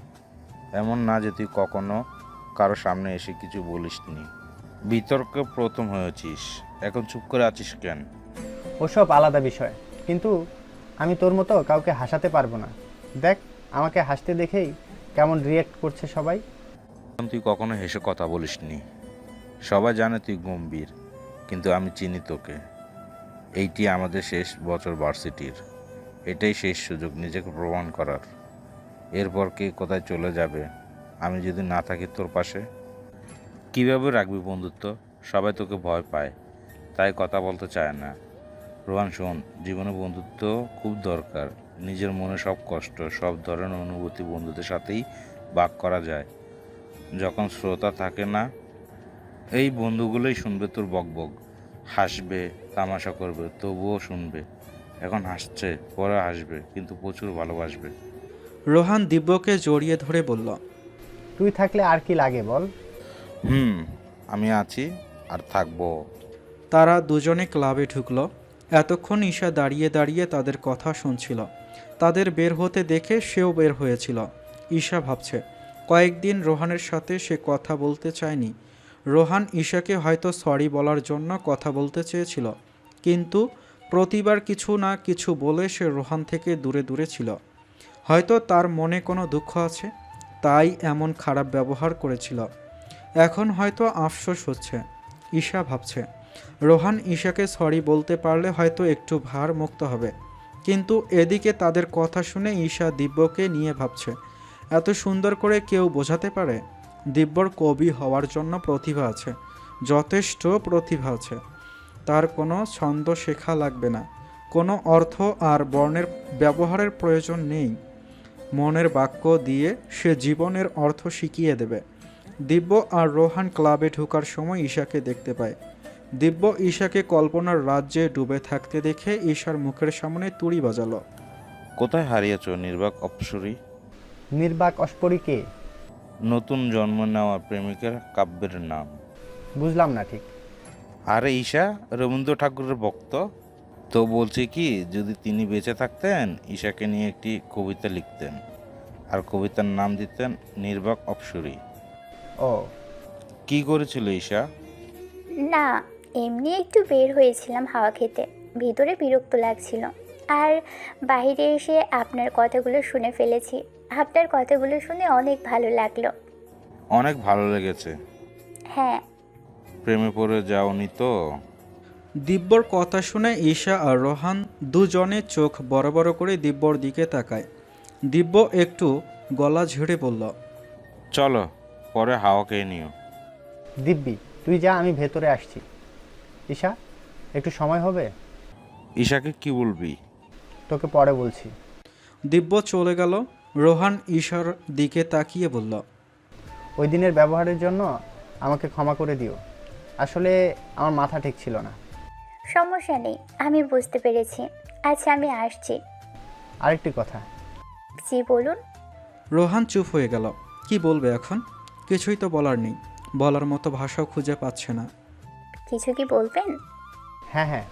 এমন না যে তুই কখনো কারো সামনে এসে কিছু বলিসনি। বিতর্কে প্রথম হয়েছিস, এখন চুপ করে আছিস কেন? ওসব আলাদা বিষয়, কিন্তু আমি তোর মতো কাউকে হাসাতে পারবো না। দেখ, আমাকে হাসতে দেখেই কেমন রিয়্যাক্ট করছে সবাই। তুই কখনো হেসে কথা বলিসনি। সবাই জানে তুই গম্ভীর, কিন্তু আমি চিনি তোকে। এইটি আমাদের শেষ বছর ভার্সিটির। এটাই শেষ সুযোগ নিজেকে প্রমাণ করার। এরপর কে কোথায় চলে যাবে, আমি যদি না থাকি তোর পাশে? কীভাবে রাখবি বন্ধুত্ব? সবাই তোকে ভয় পায়, তাই কথা বলতে চায় না। রোহান শোন, জীবনে বন্ধুত্ব খুব দরকার। নিজের মনে সব কষ্ট, সব ধরনের অনুভূতি বন্ধুদের সাথেই ভাগ করা যায়। যখন শ্রোতা থাকে না, এই বন্ধুগুলোই শুনবে তোর বকবক, হাসবে, তামাশা করবে, তবুও শুনবে। এখন হাসছে, পরে হাসবে, কিন্তু প্রচুর ভালোবাসবে। রোহান দিব্যকে জড়িয়ে ধরে বলল, তুই থাকলে আর কি লাগে বল? আমি আছি আর থাকবো। তারা দুজনে ক্লাবে ঢুকলো। এতক্ষণ ঈশা দাঁড়িয়ে দাঁড়িয়ে তাদের কথা শুনছিল। তাদের বের হতে দেখে সেও বের হয়েছিল। ঈশা ভাবছে, কয়েকদিন রোহানের সাথে সে কথা বলতে চায়নি। রোহান ঈশাকে হয়তো সরি বলার জন্য কথা বলতে চেয়েছিল, কিন্তু প্রতিবার কিছু না কিছু বলে সে রোহান থেকে দূরে দূরে ছিল। হয়তো তার মনে কোনো দুঃখ আছে, তাই এমন খারাপ ব্যবহার করেছিল। এখন হয়তো আফসোস হচ্ছে। ঈশা ভাবছে, রোহান ঈশাকে সরি বলতে পারলে হয়তো একটু ভার মুক্ত হবে। কিন্তু এদিকে তাদের কথা শুনে ঈশা দিব্যকে নিয়ে ভাবছে, এত সুন্দর করে কেউ বোঝাতে পারে? দিব্যর কবি হওয়ার জন্য প্রতিভা আছে, যথেষ্ট প্রতিভা আছে। তার কোনো ছন্দ শেখা লাগবে না, কোনো অর্থ আর বর্ণের ব্যবহারের প্রয়োজন নেই। মনের বাক্য দিয়ে সে জীবনের অর্থ শিখিয়ে দেবে। দিব্য আর রোহান ক্লাবে ঢোকার সময় ঈশাকে দেখতে পায়। দিব্য ঈশাকে কল্পনার রাজ্যে ডুবে থাকতে দেখে ঈশার মুখের সামনে তুড়ি বাজালো। কোথায় হারিয়েছ নির্বাক অপ্সরী? নির্বাক অস্পরি কে? নতুন জন্ম নেওয়া প্রেমিকের কাব্যের নাম। বুঝলাম না ঠিক। আরে ঈশা রবীন্দ্র ঠাকুরের ভক্ত তো। বলছি কি, যদি তিনি বেঁচে থাকতেন ঈশাকে নিয়ে একটি কবিতা লিখতেন, আর কবিতার নাম দিতেন নির্বাক অপ্সরী। ও, কি করেছিল ঈশা? না, এমনি একটু বের হয়েছিলাম হাওয়া খেতে, ভিতরে বিরক্ত লাগছিল। আর বাইরে এসে আপনার কথাগুলো শুনে ফেলেছি। আপনার কথাগুলো শুনে অনেক ভালো লাগলো। অনেক ভালো লেগেছে? হ্যাঁ। প্রেমে পড়ে যাওনি তো? দিব্যর কথা শুনে ঈশা আর রোহান দুজনে চোখ বড় বড় করে দিব্যর দিকে তাকায়। দিব্য একটু গলা ঝেড়ে বলল, চলো পরে হাওয়া খেয়ে নিও। দিব্যি, তুই যা, আমি ভেতরে আসছি। ঈশা, একটু সময় হবে? ঈশাকে কি বলবি? তোকে পরে বলছি। দিব্য চলে গেল। রোহান ঈশার দিকে তাকিয়ে বলল, ওই দিনের ব্যবহারের জন্য আমাকে ক্ষমা করে দিও। আসলে আমার মাথা ঠিক ছিল না। সমস্যা নেই, আমি বুঝতে পেরেছি। আচ্ছা আমি আসছি। আরেকটি কথা, জি বলুন। রোহান চুপ হয়ে গেল। কি বলবে এখন? কিছুই তো বলার নেই, বলার মতো ভাষাও খুঁজে পাচ্ছে না। কিছু কি বলবেন? হ্যাঁ হ্যাঁ,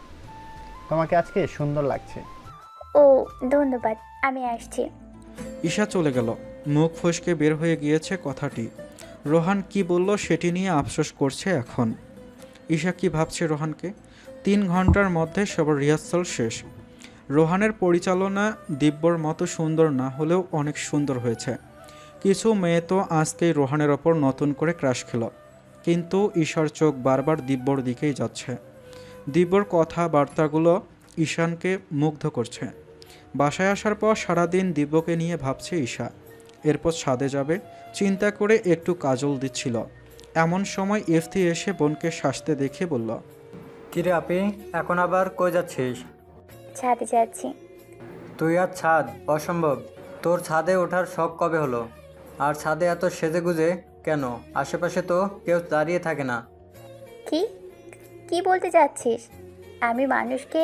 তোমাকে আজকে সুন্দর লাগছে। ও ধন্যবাদ, আমি আসছি। ঈশা চলে গেল। মুখ ফসকে বের হয়ে গিয়েছে কথাটি। রোহান কি বলল সেটি নিয়ে আফসোস করছে এখন। ঈশা কি ভাবছে রোহানকে? 3 ঘন্টার মধ্যে সবার রিহার্সাল শেষ। রোহানের পরিচালনা দিব্যর মতো সুন্দর না হলেও অনেক সুন্দর হয়েছে। কিছু মেয়ে তো আজকেই রোহানের ওপর নতুন করে ক্রাশ খেল, কিন্তু ঈশার চোখ বারবার দিব্যর দিকেই যাচ্ছে। দিব্যর কথাবার্তাগুলো ঈশানকে মুগ্ধ করছে। বাসায় আসার পর সারাদিন দিব্যকে নিয়ে ভাবছে ঈশা। এরপর ছাদে যাবে চিন্তা করে একটু কাজল দিচ্ছিল। এমন সময় ইফতি এসে বোনকে সাজতে দেখে বলল, কিরে আপি, এখন আবার কই যাচ্ছিস? ছাদে যাচ্ছি। তুই আর ছাদ? অসম্ভব। তোর ছাদে ওঠার শখ কবে হলো? আর ছাদে এত সেজেগুজে কেন? আশেপাশে তো কেউ দাঁড়িয়ে থাকে না। কি কি বলতে চাচ্ছিস? আমি মানুষকে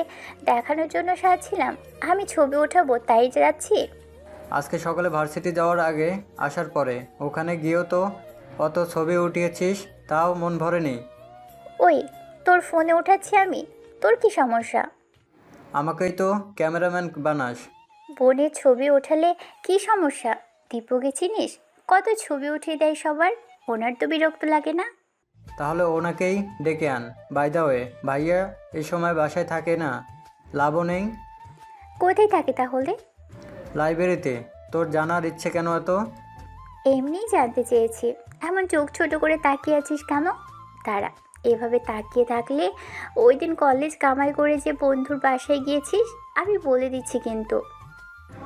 দেখানোর জন্য সাজছিলাম, আমি ছবি ওঠাবো তাই যাচ্ছি। আজকে সকালে ভার্সিটি যাওয়ার আগে আসার পরে ওখানে গিয়েও তো অত ছবি উঠিয়েছিস, তাও মন ভরেনি। ওই তোর ফোনে উঠাচ্ছি আমি, তোর কি সমস্যা? আমাকেই তো ক্যামেরাম্যান বানাস। বোনের ছবি ওঠালে কি সমস্যা? দীপুকে চিনিস? কত ছবি উঠিয়ে দেয় সবার, ওনার তো বিরক্ত লাগে না? তাহলে ওনাকেই ডেকে আন। বাই দ্য ওয়ে, ভাইয়া এই সময় বাসায় থাকে না, লাভও নেই। কোথায় থাকে তাহলে? লাইব্রেরিতে। তোর জানার ইচ্ছে কেন এত? এমনিই জানতে চেয়েছি। এমন চোখ ছোট করে তাকিয়ে আছিস কেন? তারা এভাবে তাকিয়ে থাকলে ওই দিন কলেজ কামাই করে যে বন্ধুর বাসায় গিয়েছিস আমি বলে দিচ্ছি কিন্তু।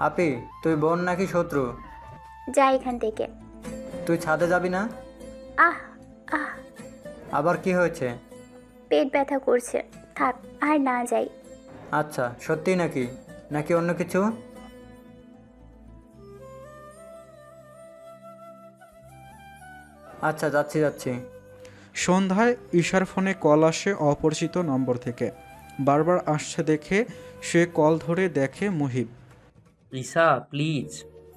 আপি, তুই বোন নাকি শত্রু? যা এখান থেকে। তুই ছাদে যাবি না? আহ আহ আবার কি হয়েছে? পেট ব্যথা করছে, থাক আর না যাই। আচ্ছা, সত্যি নাকি নাকি অন্য কিছু? আচ্ছা, যাচ্ছি যাচ্ছি। সন্ধ্যায় ঈশার ফোনে কল আসে অপরিচিত নম্বর থেকে। বারবার আসছে দেখে সে কল ধরে দেখে মুহিব। ঈশা প্লিজ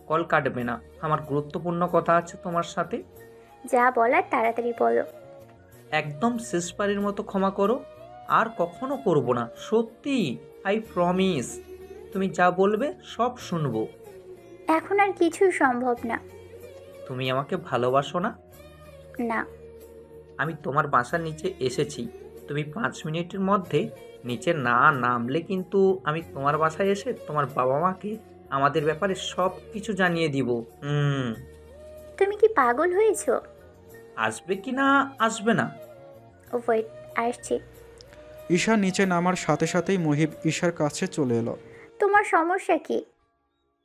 কল কাটবে না, আমার গুরুত্বপূর্ণ কথা আছে তোমার সাথে। যা বলার তাড়াতাড়ি বলো। একদম শেষবারের মতো ক্ষমা করো, আর কখনো করব না, সত্যি, আই প্রমিস। তুমি যা বলবে সব শুনবো। এখন আর কিছুই সম্ভব না। তুমি আমাকে ভালোবাসো না? না। আমি তোমার বাসার নিচে এসেছি, তুমি 5 মিনিটের মধ্যে নিচে না নামলে কিন্তু আমি তোমার বাসায় এসে তোমার বাবা মাকে আমাদের ব্যাপারে সব কিছু জানিয়ে দিব। তুমি কি পাগল হয়েছো? আসবে কি না আসবে না? ওয়েট, আসছি। ঈশা নিচে নামার সাথে সাথেই মুহিব ঈশার কাছে চলে এলো। তোমার সমস্যা কি?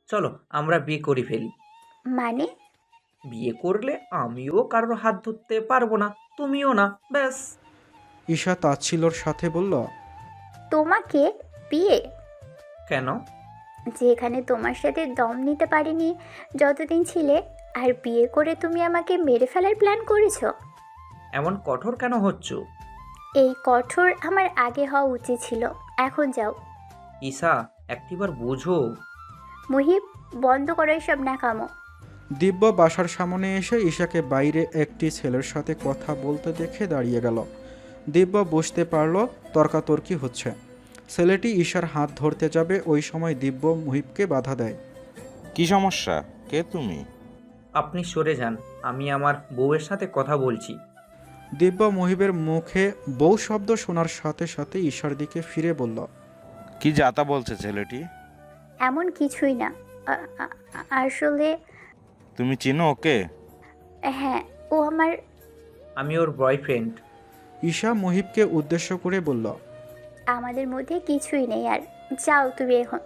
চলো আমরা বিয়ে করে ফেলি। মানে? বিয়ে করলে আমিও কারোর হাত ধরতে পারবো না, তুমিও না, ব্যাস। ঈশা তাচ্ছিল্যর সাথে বলল, তোমাকে বিয়ে? কেন? যেখানে তোমার সাথে দম নিতে পারিনি যতদিন ছিলে, আর বিয়ে করে তুমি আমাকে মেরে ফেলার প্ল্যান করেছো? এমন কঠোর কেন হচ্ছ? এই কঠোর আমার আগে হওয়া উচিত ছিল। এখন যাও। ঈশা একটিবার বুঝো। মুহিব, বন্ধ করো এসব ন্যাকামো। দিব্য বাসার সামনে এসে ঈশাকে বাইরে একটি ছেলের সাথে কথা বলতে দেখে দাঁড়িয়ে গেল। দিব্য বুঝতে পারল তর্কাতর্কি হচ্ছে। ছেলেটি ঈশার হাত ধরতে যাবে, ওই সময় দিব্য মুহিবকে বাধা দেয়। কি সমস্যা? কে তুমি? আপনি সরে যান, আমি আমার বউয়ের সাথে কথা বলছি। দিব্য মুহিবের মুখে বউ শব্দ শোনার সাথে সাথে ঈশার দিকে ফিরে বলল, কি যাতা বলছে ছেলেটি? এমন কিছুই না। আসলে তুমি চিনো ওকে? হ্যাঁ, ও আমার। আমি ওর বয়ফ্রেন্ড। ঈশা মুহিবকে উদ্দেশ্য করে বলল, আমাদের মধ্যে কিছুই নেই, আর যাও তুমি এখন।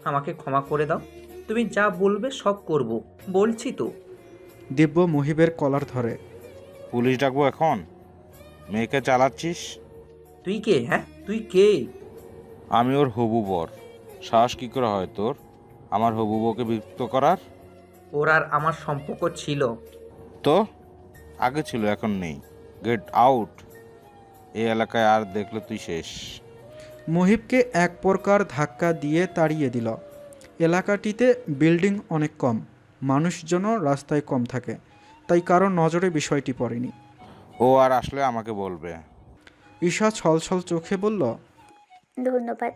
আমাকে ক্ষমা করে দাও, তুমি যা বলবে সব করব, বলছি তো। দিব্য মুহিবের কলার ধরে। পুলিশ ডাকবো এখন? মেয়েকে চালাচ্ছিস? তুই কে? হ্যাঁ তুই কে? আমি ওর হবু বর। সাহস কী করে হয় তোর আমার হবু বউকে বিরক্ত করার? ওর আর আমার সম্পর্ক ছিল তো? আগে ছিল, এখন নেই। Get out. এই এলাকায় আর দেখলে তুই শেষ। মুহিবকে এক প্রকার ধাক্কা দিয়ে তাড়িয়ে দিল। এলাকাটিতে বিল্ডিং অনেক কম, মানুষজনও রাস্তায় কম থাকে, তাই কারো নজরে বিষয়টি পড়েনি। ও আর আসলে আমাকে বলবে। ঈশা ছলছল চোখে বলল, ধন্যবাদ।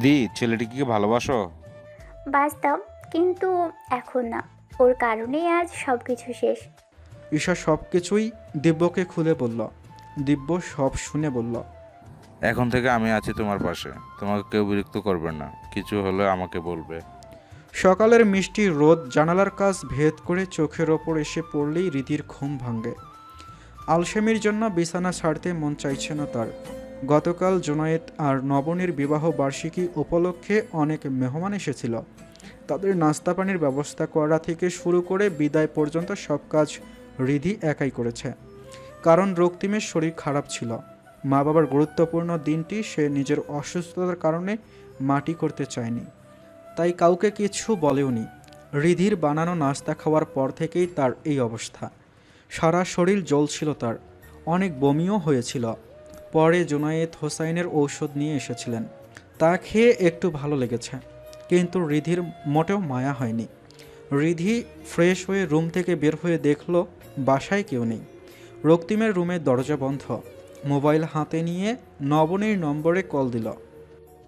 দি, ছেলেটিকে কি ভালোবাসো? বাঁচতাম, কিন্তু এখন না। ওর কারণেই আজ সব কিছু শেষ। ঈশা সব কিছুই দিব্যকে খুলে বলল। দিব্য সব শুনে বলল, এখন থেকে আমি আছি তোমার পাশে। তোমাকে কেউ বিরক্ত করবে না, কিছু হলে আমাকে বলবে। সকালের মিষ্টি রোদ জানালার কাছ ভেদ করে চোখের ওপর এসে পড়লেই রীতির ঘুম ভাঙে। আলসেমির জন্য বিছানা ছাড়তে মন চাইছে না তার। গতকাল জুনায়েদ আর নবনীর বিবাহ বার্ষিকী উপলক্ষে অনেক মেহমান এসেছিল। তাদের নাস্তা পানির ব্যবস্থা করা থেকে শুরু করে বিদায় পর্যন্ত সব কাজ রিধি একাই করেছে, কারণ রক্তিমের শরীর খারাপ ছিল। মা বাবার গুরুত্বপূর্ণ দিনটি সে নিজের অসুস্থতার কারণে মাটি করতে চায়নি, তাই কাউকে কিছু বলেওনি। রিধির বানানো নাস্তা খাওয়ার পর থেকেই তার এই অবস্থা। সারা শরীর জ্বলছিল তার, অনেক বমিও হয়েছিল। পরে জুনায়েদ হোসাইনের ঔষধ নিয়ে এসেছিলেন, তা খেয়ে একটু ভালো লেগেছে, কিন্তু রিধির মোটেও মায়া হয়নি। রিধি ফ্রেশ হয়ে রুম থেকে বের হয়ে দেখল বাসায় কেউ নেই। রক্তিমের রুমের দরজা বন্ধ। মোবাইল হাতে নিয়ে নবনীর নম্বরে কল দিল।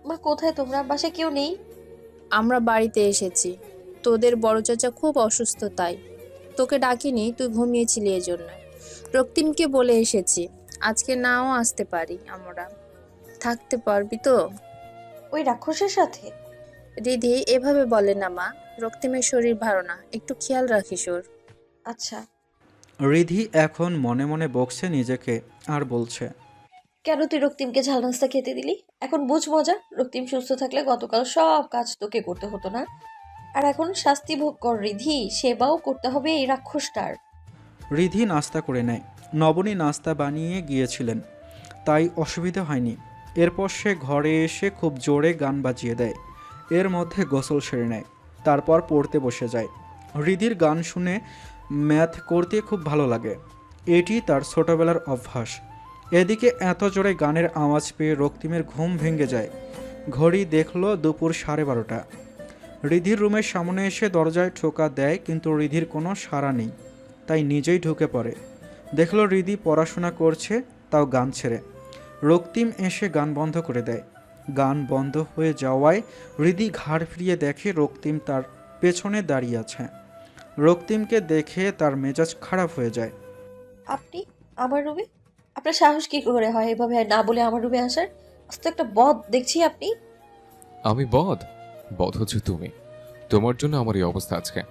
মা, কোথায় তোমরা? বাসায় কেউ নেই? আমরা বাড়িতে এসেছি, তোদের বড় চাচা খুব অসুস্থ, তাই তোকে ডাকিনি, তুই ঘুমিয়েছিলি এজন্য। রক্তিমকে বলে এসেছি আজকে নাও আসতে পারি আমরা। থাকতে পারবি তো? ওই রাক্ষসের সাথে? রিধি এভাবে বলে না মা, রক্তিমের শরীর ভালো না, একটু খেয়াল রাখিস ওর। আচ্ছা। রিধি এখন মনে মনে বকছে নিজেকে আর বলছে, কেন তুই রক্তিমকে ঝাল নাস্তা খেতে দিলি? এখন বুঝ মজা। রক্তিম সুস্থ থাকলে গতকাল সব কাজ তোকে করতে হতো না। আর এখন শাস্তি ভোগ কর রিধি, সেবাও করতে হবে এই রাক্ষসটার। রিধি নাস্তা করে নেয়। নবনী নাস্তা বানিয়ে গিয়েছিলেন, তাই অসুবিধা হয়নি। এরপর সে ঘরে এসে খুব জোরে গান বাজিয়ে দেয়। এর মধ্যে গোসল সেরে নেয়, তারপর পড়তে বসে যায়। রিধির গান শুনে ম্যাথ করতে খুব ভালো লাগে, এটি তার ছোটবেলার অভ্যাস। এদিকে এত জোরে গানের আওয়াজ পেয়ে রক্তিমের ঘুম ভেঙে যায়। ঘড়ি দেখল দুপুর 12:30। রিধির রুমের সামনে এসে দরজায় ঠোকা দেয়, কিন্তু রিধির কোনো সাড়া নেই, তাই নিজেই ঢুকে পড়ে। দেখল রিধি পড়াশোনা করছে, তাও গান ছেড়ে। রক্তিম এসে গান বন্ধ করে দেয়। গান বন্ধ হয়ে যাওয়ায় রিধি ঘাড় ফিরিয়ে দেখে রক্তিম তার পেছনে দাঁড়িয়ে আছে। রক্তিমকে দেখে তার মেজাজ খারাপ হয়ে যায়। আপনি আমার রুমে? আপনার সাহস কি করে হয় এভাবে না বলে আমার রুমে আসার? আজ তো একটা বদ দেখছি আপনি। আমি বদ? বদ হচ্ছে তুমি। তোমার জন্য আমার এই অবস্থা আজকে।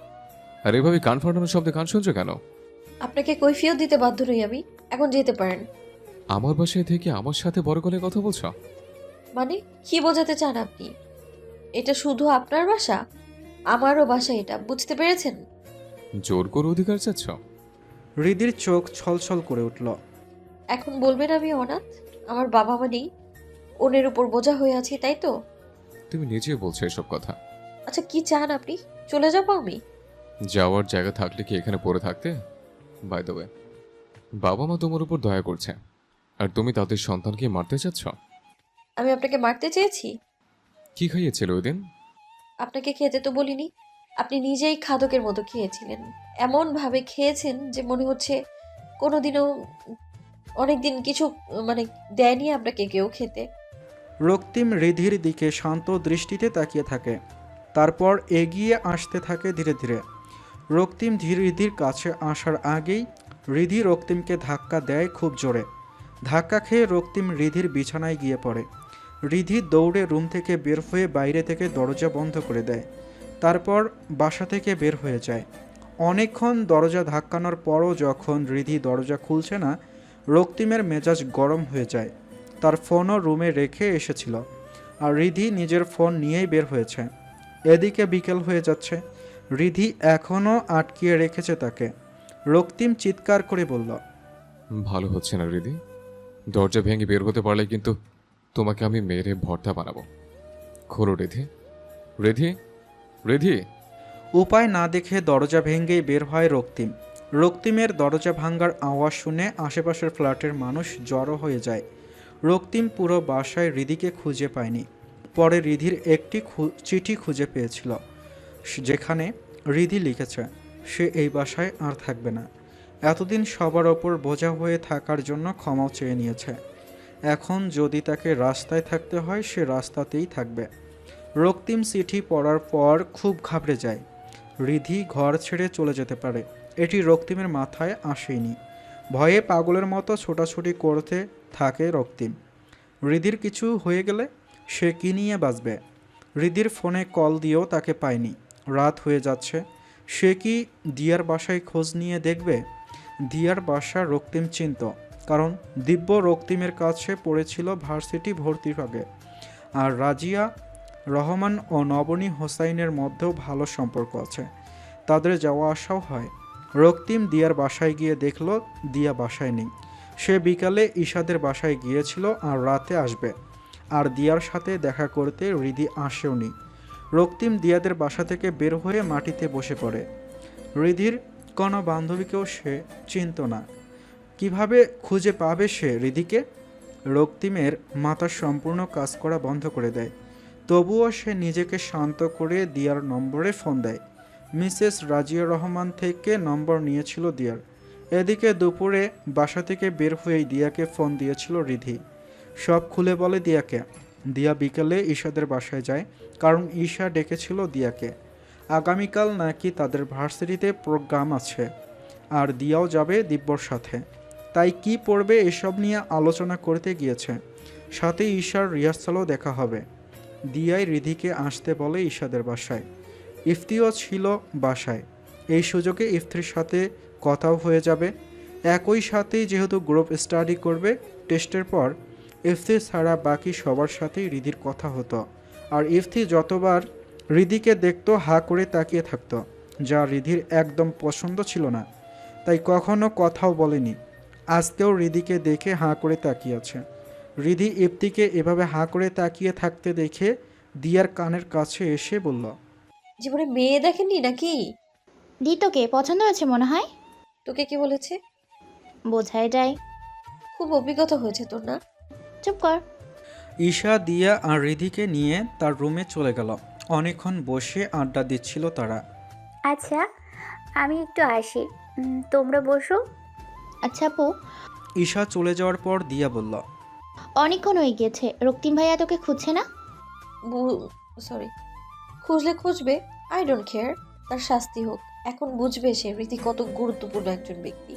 আর এভাবে কান ফাটানোর শব্দে কান শুনছো কেন? আপনাকে কৈফিয়ত দিতে বাধ্য নই আমি। এখন যেতে পারেন। আমার বাসায় থেকে আমার সাথে বড় গলায় কথা বলছো? মানে কি বোঝাতে চান আপনি? এটা শুধু আপনার বাসা, আমারও বাসা এটা, বুঝতে পেরেছেন? জোর করে অধিকার চাচ্ছ? রিধির চোখ ছলছল করে উঠল। এখন বলবেন আমি অনাথ? আমার বাবা মা নেই, ওনের উপর বোঝা হয়ে আছি, তাই তো? তুমি নিজে বলছো এসব কথা। আচ্ছা কি চান আপনি? চলে যাবো আমি? যাওয়ার জায়গা থাকলে কি এখানে পড়ে থাকতে? বাই দ্য ওয়ে, বাবা মা তোমার উপর দয়া করছে, আর তুমি তাদের সন্তানকে মারতে চাচ্ছ? আমি আপনাকে মারতে চেয়েছি? কি খাইয়েছিল ওই দিন? আপনাকে খেতে তো বলিনি, আপনি নিজেই খাদকের মতো খেয়েছিলেন। এমন ভাবে খেয়েছেন যে মনে হচ্ছে কোনোদিনও অনেকদিন কিছু দেয়নি আপনাকে কেউ খেতে। রক্তিম রিধির দিকে শান্ত দৃষ্টিতে তাকিয়ে থাকে, তারপর এগিয়ে আসতে থাকে ধীরে ধীরে। রক্তিম রিধির কাছে আসার আগেই রিধি রক্তিমকে ধাক্কা দেয় খুব জোরে। ধাক্কা খেয়ে রক্তিম রিধির বিছানায় গিয়ে পড়ে। রিধি দৌড়ে রুম থেকে বের হয়ে বাইরে থেকে দরজা বন্ধ করে দেয়, তারপর বাসা থেকে বের হয়ে যায়। অনেকক্ষণ দরজা ধাক্কানোর পরও যখন রিধি দরজা খুলছে না, রক্তিমের মেজাজ গরম হয়ে যায়। তার ফোনও রুমে রেখে এসেছিল, আর রিধি নিজের ফোন নিয়েই বের হয়েছে। এদিকে বিকেল হয়ে যাচ্ছে, রিধি এখনও আটকিয়ে রেখেছে তাকে। রক্তিম চিৎকার করে বলল, ভালো হচ্ছে না রিধি, দরজা ভেঙে বের হতে পারলে কিন্তু তোমাকে আমি মেরে ভর্তা বানাবো। খোলো রিধি, রিধি, রিধি। উপায় না দেখে দরজা ভেঙেই বের হয় রক্তিম। রক্তিমের দরজা ভাঙ্গার আওয়াজ শুনে আশেপাশের ফ্ল্যাটের মানুষ জড়ো হয়ে যায়। রক্তিম পুরো বাসায় রিধিকে খুঁজে পায়নি। পরে রিধির একটি চিঠি খুঁজে পেয়েছিল, যেখানে রিধি লিখেছে সে এই বাসায় আর থাকবে না। এতদিন সবার ওপর বোঝা হয়ে থাকার জন্য ক্ষমাও চেয়ে নিয়েছে। এখন যদি তাকে রাস্তায় থাকতে হয় সে রাস্তাতেই থাকবে। রক্তিম চিঠি পড়ার পর খুব ঘাবড়ে যায়। রিধি ঘর ছেড়ে চলে যেতে পারে, এটি রক্তিমের মাথায় আসেনি। ভয়ে পাগলের মতো ছোটাছুটি করতে থাকে রক্তিম। রিধির কিছু হয়ে গেলে সে কী নিয়ে বাঁচবে? রিধির ফোনে কল দিয়েও তাকে পায়নি। রাত হয়ে যাচ্ছে, সে কি দিয়ার বাসায় খোঁজ নিয়ে দেখবে? দিয়ার বাসা রক্তিম চিনত, কারণ দিব্য রক্তিমের কাছে পড়েছিল ভার্সিটি ভর্তির আগে। আর রাজিয়া রহমান ও নবনী হোসাইনের মধ্যেও ভালো সম্পর্ক আছে, তাদের যাওয়া আসাও হয়। রক্তিম দিয়ার বাসায় গিয়ে দেখল দিয়া বাসায় নেই। সে বিকালে ঈশাদের বাসায় গিয়েছিল আর রাতে আসবে, আর দিয়ার সাথে দেখা করতে রিধি আসেওনি। রক্তিম দিয়াদের বাসা থেকে বের হয়ে মাটিতে বসে পড়ে। রিধির কোনো বান্ধবীকেও সে চিনত না, কিভাবে খুঁজে পাবে সে রিধিকে? রক্তিমের মাথা সম্পূর্ণ কাজ করা বন্ধ করে দেয়। তবুও সে নিজেকে শান্ত করে দিয়ার নম্বরে ফোন দেয়। মিসেস রাজিয়া রহমান থেকে নম্বর নিয়েছিল দিয়ার। এদিকে দুপুরে বাসা থেকে বের হয়েই দিয়াকে ফোন দিয়েছিল রিধি। সব খুলে বলে দিয়াকে। দিয়া বিকেলে ঈশাদের বাসায় যায়, কারণ ঈশা ডেকেছিল দিয়াকে। আগামীকাল নাকি তাদের ভার্সিটিতে প্রোগ্রাম আছে, আর দিয়াও যাবে দিব্যর সাথে। তাই কি পড়বে এসব নিয়ে আলোচনা করতে গিয়েছে। সাথে ঈশার রিহার্সালও দেখা হবে। দিয়াই রিধিকে আসতে বলে ঈশাদের বাসায়। ইফতিও ছিল বাসায়। এই সুযোগে ইফতির সাথে কথাও হয়ে যাবে। একই সাথেই যেহেতু গ্রুপ স্টাডি করবে, টেস্টের পর ইফতি ছাড়া বাকি সবার সাথেই রিধির কথা হতো। আর ইফতি যতবার রিধিকে দেখতো হা করে তাকিয়ে থাকতো, যা রিধির একদম পছন্দ ছিল না। তাই কখনো কথাও বলেনি। আজকেও রিধিকে দেখে হাঁ করে তাকিয়ে আছে। রিধি ইফতিকে এভাবে হাঁ করে তাকিয়ে থাকতে দেখে দিয়ার কানের কাছে এসে বলল, জীবনে মেয়ে দেখেননি নাকি? দিতকে পছন্দ হয়েছে মনে হয়। তোকে কি বলেছে? বোঝাই যায়। খুব অভিজ্ঞতা হয়েছে তোর না? চুপ কর। ঈশা, দিয়া আর রিধিকে নিয়ে তার রুমে চলে গেল। অনেকক্ষণ বসে আড্ডা দিচ্ছিল তারা। আচ্ছা, আমি একটু আসি, তোমরা বসো। আচ্ছা আপু। ঈশা চলে যাওয়ার পর দিয়া বলল, অনেকক্ষণ হয়ে গিয়েছে, রক্তিম ভাইয়া তোকে খুঁজছে না? সরি, খুঁজলে খুঁজবে, আই ডোন্ট কেয়ার। তার শাস্তি হোক। এখন বুঝবে সে রীতি কত গুরুত্বপূর্ণ একজন ব্যক্তি।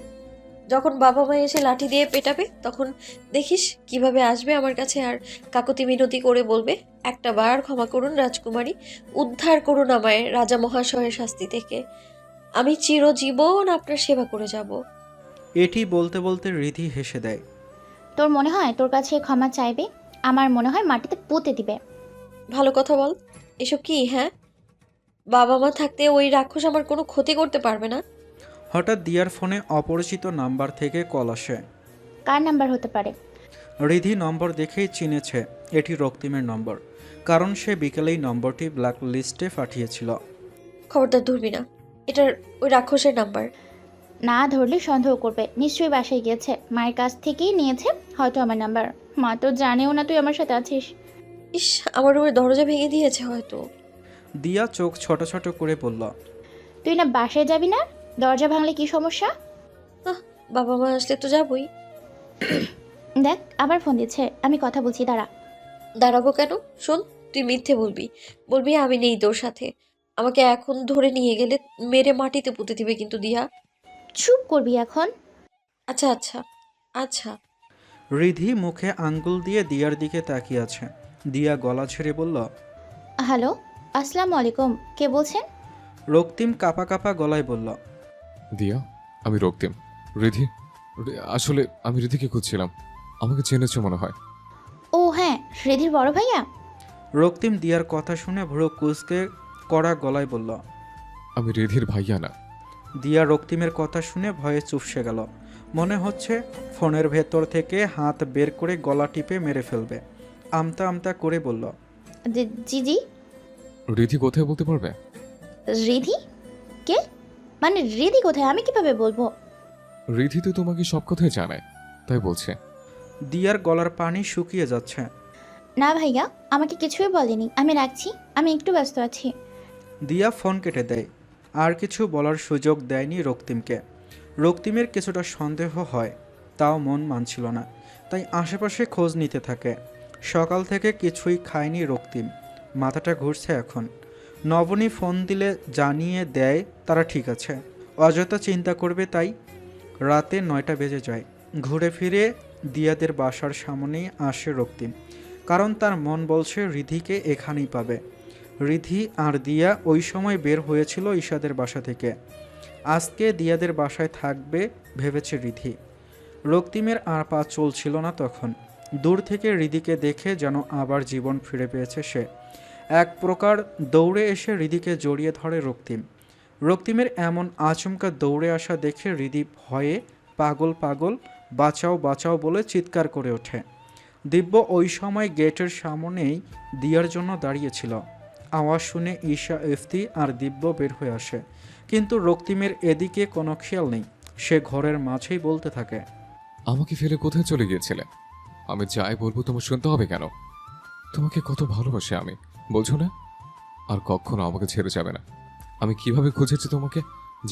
যখন বাবা মা এসে লাঠি দিয়ে পেটাবে, তখন দেখিস কিভাবে আসবে আমার কাছে আর কাকুতি মিনতি করে বলবে, একটা বার ক্ষমা করুন রাজকুমারী, উদ্ধার করুন আমায় রাজা মহাশয়ের শাস্তি থেকে। আমি চিরজীবন আপনার সেবা করে যাব। এটি বলতে বলতে রিধি হেসে দেয়। তোর মনে হয় তোর কাছে ক্ষমা চাইবে? আমার মনে হয় মাটিতে পুঁতে দিবে। ভালো কথা বল, এসব কি? হ্যাঁ, বাবা মা থাকতে ওই রাক্ষস আমার কোনো ক্ষতি করতে পারবে না। হঠাৎ দিয়ার ফোনে অপরিচিত নাম্বার থেকে কল আসে। কার নাম্বার হতে পারে? রিধি নম্বর দেখেই চিনেছে এটি রক্তিমের নম্বর, কারণ সে বিকেলেই নম্বরটি ব্ল্যাক লিস্টে পাঠিয়েছিল। খবরদার ধরবি না, এটার ওই রাক্ষসের নাম্বার। না ধরলে সন্দেহ করবে। নিশ্চয়ই বাসায় গিয়েছে, মায়ের কাছ থেকেই নিয়েছে হয়তো আমার নাম্বার। মা তো জানেও না তুই আমার সাথে আছিস। ইস, আমার রুমের দরজা ভেঙে দিয়েছে হয়তো। দিয়া চোখ ছোট ছোট করে বলল, তুই না বাসায় যাবি না? দরজা ভাঙলে কি সমস্যা? বাবা মা আসলে তো যাবই। দেখ আবার ফোন দিচ্ছে, আমি কথা বলছি, দাঁড়া। দাঁড়াবো কেন? শোন, তুই মিথ্যে বলবি আমি নেই তোর সাথে। আমাকে এখন ধরে নিয়ে গেলে মেরে মাটিতে পুঁতে দিবে কিন্তু দিয়া। চুপ করবি এখন। আচ্ছা আচ্ছা আচ্ছা। রিধি মুখে আঙ্গুল দিয়ে দিয়ার দিকে তাকিয়ে আছে। দিয়া গলা ছেড়ে বলল, হ্যালো, আসসালামু আলাইকুম, কে বলছেন? রক্তিম কাপা কাপা গলায় বলল, দিয়া, আমি রক্তিম। রিধি, আসলে আমি রিধিকে খুঁজছিলাম, আমাকে চেনেছ মনে হয়। ও হ্যাঁ, রিধির বড় ভাইয়া। রক্তিম দিয়ার কথা শুনে ভ্রু কুঁচকে কড়া গলায় বলল, আমি রিধির ভাইয়া না। দিয়া রক্তিমের কথা শুনে ভয়ে চুপসে গেল। মনে হচ্ছে ফোনের ভেতর থেকে হাত বের করে গলা টিপে মেরে ফেলবে। আমতা আমতা করে বলল, জি জি। রিধি কোথায় বলতে পারবে? রিধি? কে? মানে রিধি কোথায় আমি কিভাবে বলবো? রিধি তো তোমাকে সব কথাই জানায়, তাই বলছে। দিয়ার গলার পানি শুকিয়ে যাচ্ছে। না ভাইয়া, আমাকে কিছুই বলেনি। আমি রাখছি, আমি একটু ব্যস্ত আছি। দিয়া ফোন কেটে দেয়। আর কিছু বলার সুযোগ দেয়নি রক্তিমকে। রক্তিমের কিছুটা সন্দেহ হয়, তাও মন মানছিল না, তাই আশেপাশে খোঁজ নিতে থাকে। সকাল থেকে কিছুই খায়নি রক্তিম, মাথাটা ঘুরছে এখন। নবনী ফোন দিলে জানিয়ে দেয় তারা ঠিক আছে, অযথা চিন্তা করবে তাই। রাতে 9টা বেজে যায়। ঘুরে ফিরে দিয়াদের বাসার সামনেই আসে রক্তিম, কারণ তার মন বলছে রিধিকে এখানেই পাবে। রিধি আর দিয়া ওই সময় বের হয়েছিল ঈশাদের বাসা থেকে। আজকে দিয়াদের বাসায় থাকবে ভেবেছে রিধি। রক্তিমের আর পা চলছিল না তখন। দূর থেকে রিধিকে দেখে যেন আবার জীবন ফিরে পেয়েছে সে। এক প্রকার দৌড়ে এসে রিধিকে জড়িয়ে ধরে রক্তিম। রক্তিমের এমন আচমকা দৌড়ে আসা দেখে রিধি ভয়ে পাগল পাগল বাঁচাও বাঁচাও বলে চিৎকার করে ওঠে। দিব্য ওই সময় গেটের সামনেই দিয়ার জন্য দাঁড়িয়েছিল। আওয়াজ শুনে ঈশা, ইফতি আর দিব্য বের হয়ে আসে, কিন্তু রক্তিমের এদিকে কোনো খেয়াল নেই। সে ঘরের মাঝেই বলতে থাকে, আমাকে ফেলে কোথায় চলে গিয়েছিলে? আমি যাই বলবো তোমার শুনতে হবে কেন? তোমাকে কত ভালোবাসি আমি, বলছো না? আর কখনো আমাকে ছেড়ে যাবে না। আমি কিভাবে খুঁজেছি তোমাকে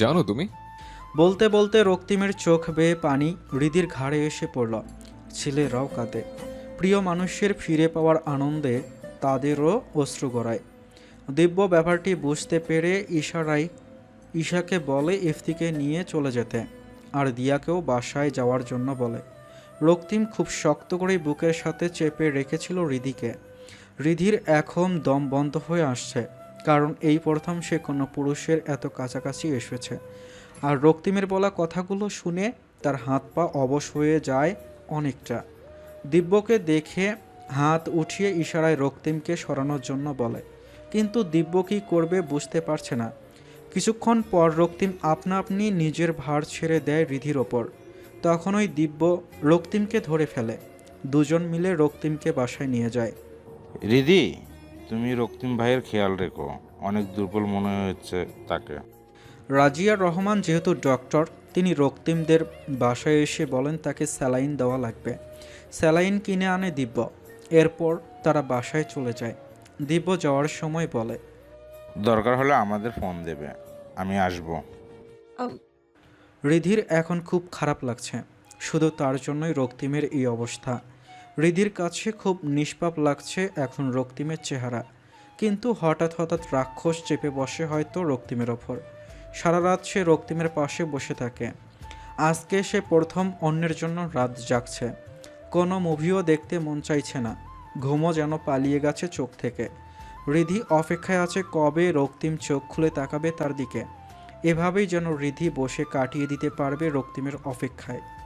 জানো তুমি? বলতে বলতে রক্তিমের চোখ বেয়ে পানি রিধির ঘাড়ে এসে পড়ল। ছেলেরাও কাঁদে। প্রিয় মানুষের ফিরে পাওয়ার আনন্দে তাদেরও অশ্রু গড়ায়। দিব্য ব্যাপারটি বুঝতে পেরে ঈশাকে বলে ইফতিকে নিয়ে চলে যেতে, আর দিয়াকেও বাসায় যাওয়ার জন্য বলে। রক্তিম খুব শক্ত করে বুকের সাথে চেপে রেখেছিল রিধিকে। রিধির এখন দম বন্ধ হয়ে আসছে, কারণ এই প্রথম সে কোনো পুরুষের এত কাছাকাছি এসেছে। আর রক্তিমের বলা কথাগুলো শুনে তার হাত পা অবশ হয়ে যায় অনেকটা। দিব্যকে দেখে হাত উঠিয়ে ইশারায় রক্তিমকে সরানোর জন্য বলে, কিন্তু দিব্য কী করবে বুঝতে পারছে না। কিছুক্ষণ পর রক্তিম আপনা আপনি নিজের ভার ছেড়ে দেয় রিধির ওপর। তখনই দিব্য রক্তিমকে ধরে ফেলে। দুজন মিলে রক্তিমকে বাসায় নিয়ে যায়। রিদি, তুমি রক্তিম ভাইয়ের খেয়াল রেখো, অনেক দুর্বল মনে হচ্ছে তাকে। রাজিয়া রহমান যেহেতু ডক্টর, তিনি রক্তিমদের বাসায় এসে বলেন তাকে স্যালাইন দেওয়া লাগবে। স্যালাইন কিনে আনে দিব্য। এরপর তারা বাসায় চলে যায়। দিব্য যাওয়ার সময় বলে, দরকার হলে আমাদের ফোন দেবে, আমি আসবো। রিধির এখন খুব খারাপ লাগছে, শুধু তার জন্যই রক্তিমের এই অবস্থা। রিধির কাছে খুব নিষ্পাপ লাগছে এখন রক্তিমের চেহারা, কিন্তু হঠাৎ হঠাৎ রাক্ষস চেপে বসে হয়তো রক্তিমের ওপর। সারা রাত সে রক্তিমের পাশে বসে থাকে। আজকে সে প্রথম অন্যের জন্য রাত জাগছে। কোনো মুভিও দেখতে মন চাইছে না, ঘুমও যেন পালিয়ে গেছে চোখ থেকে। রিধি অপেক্ষায় আছে কবে রক্তিম চোখ খুলে তাকাবে তার দিকে। এভাবেই যেন রিধি বসে কাটিয়ে দিতে পারবে রক্তিমের অপেক্ষায়।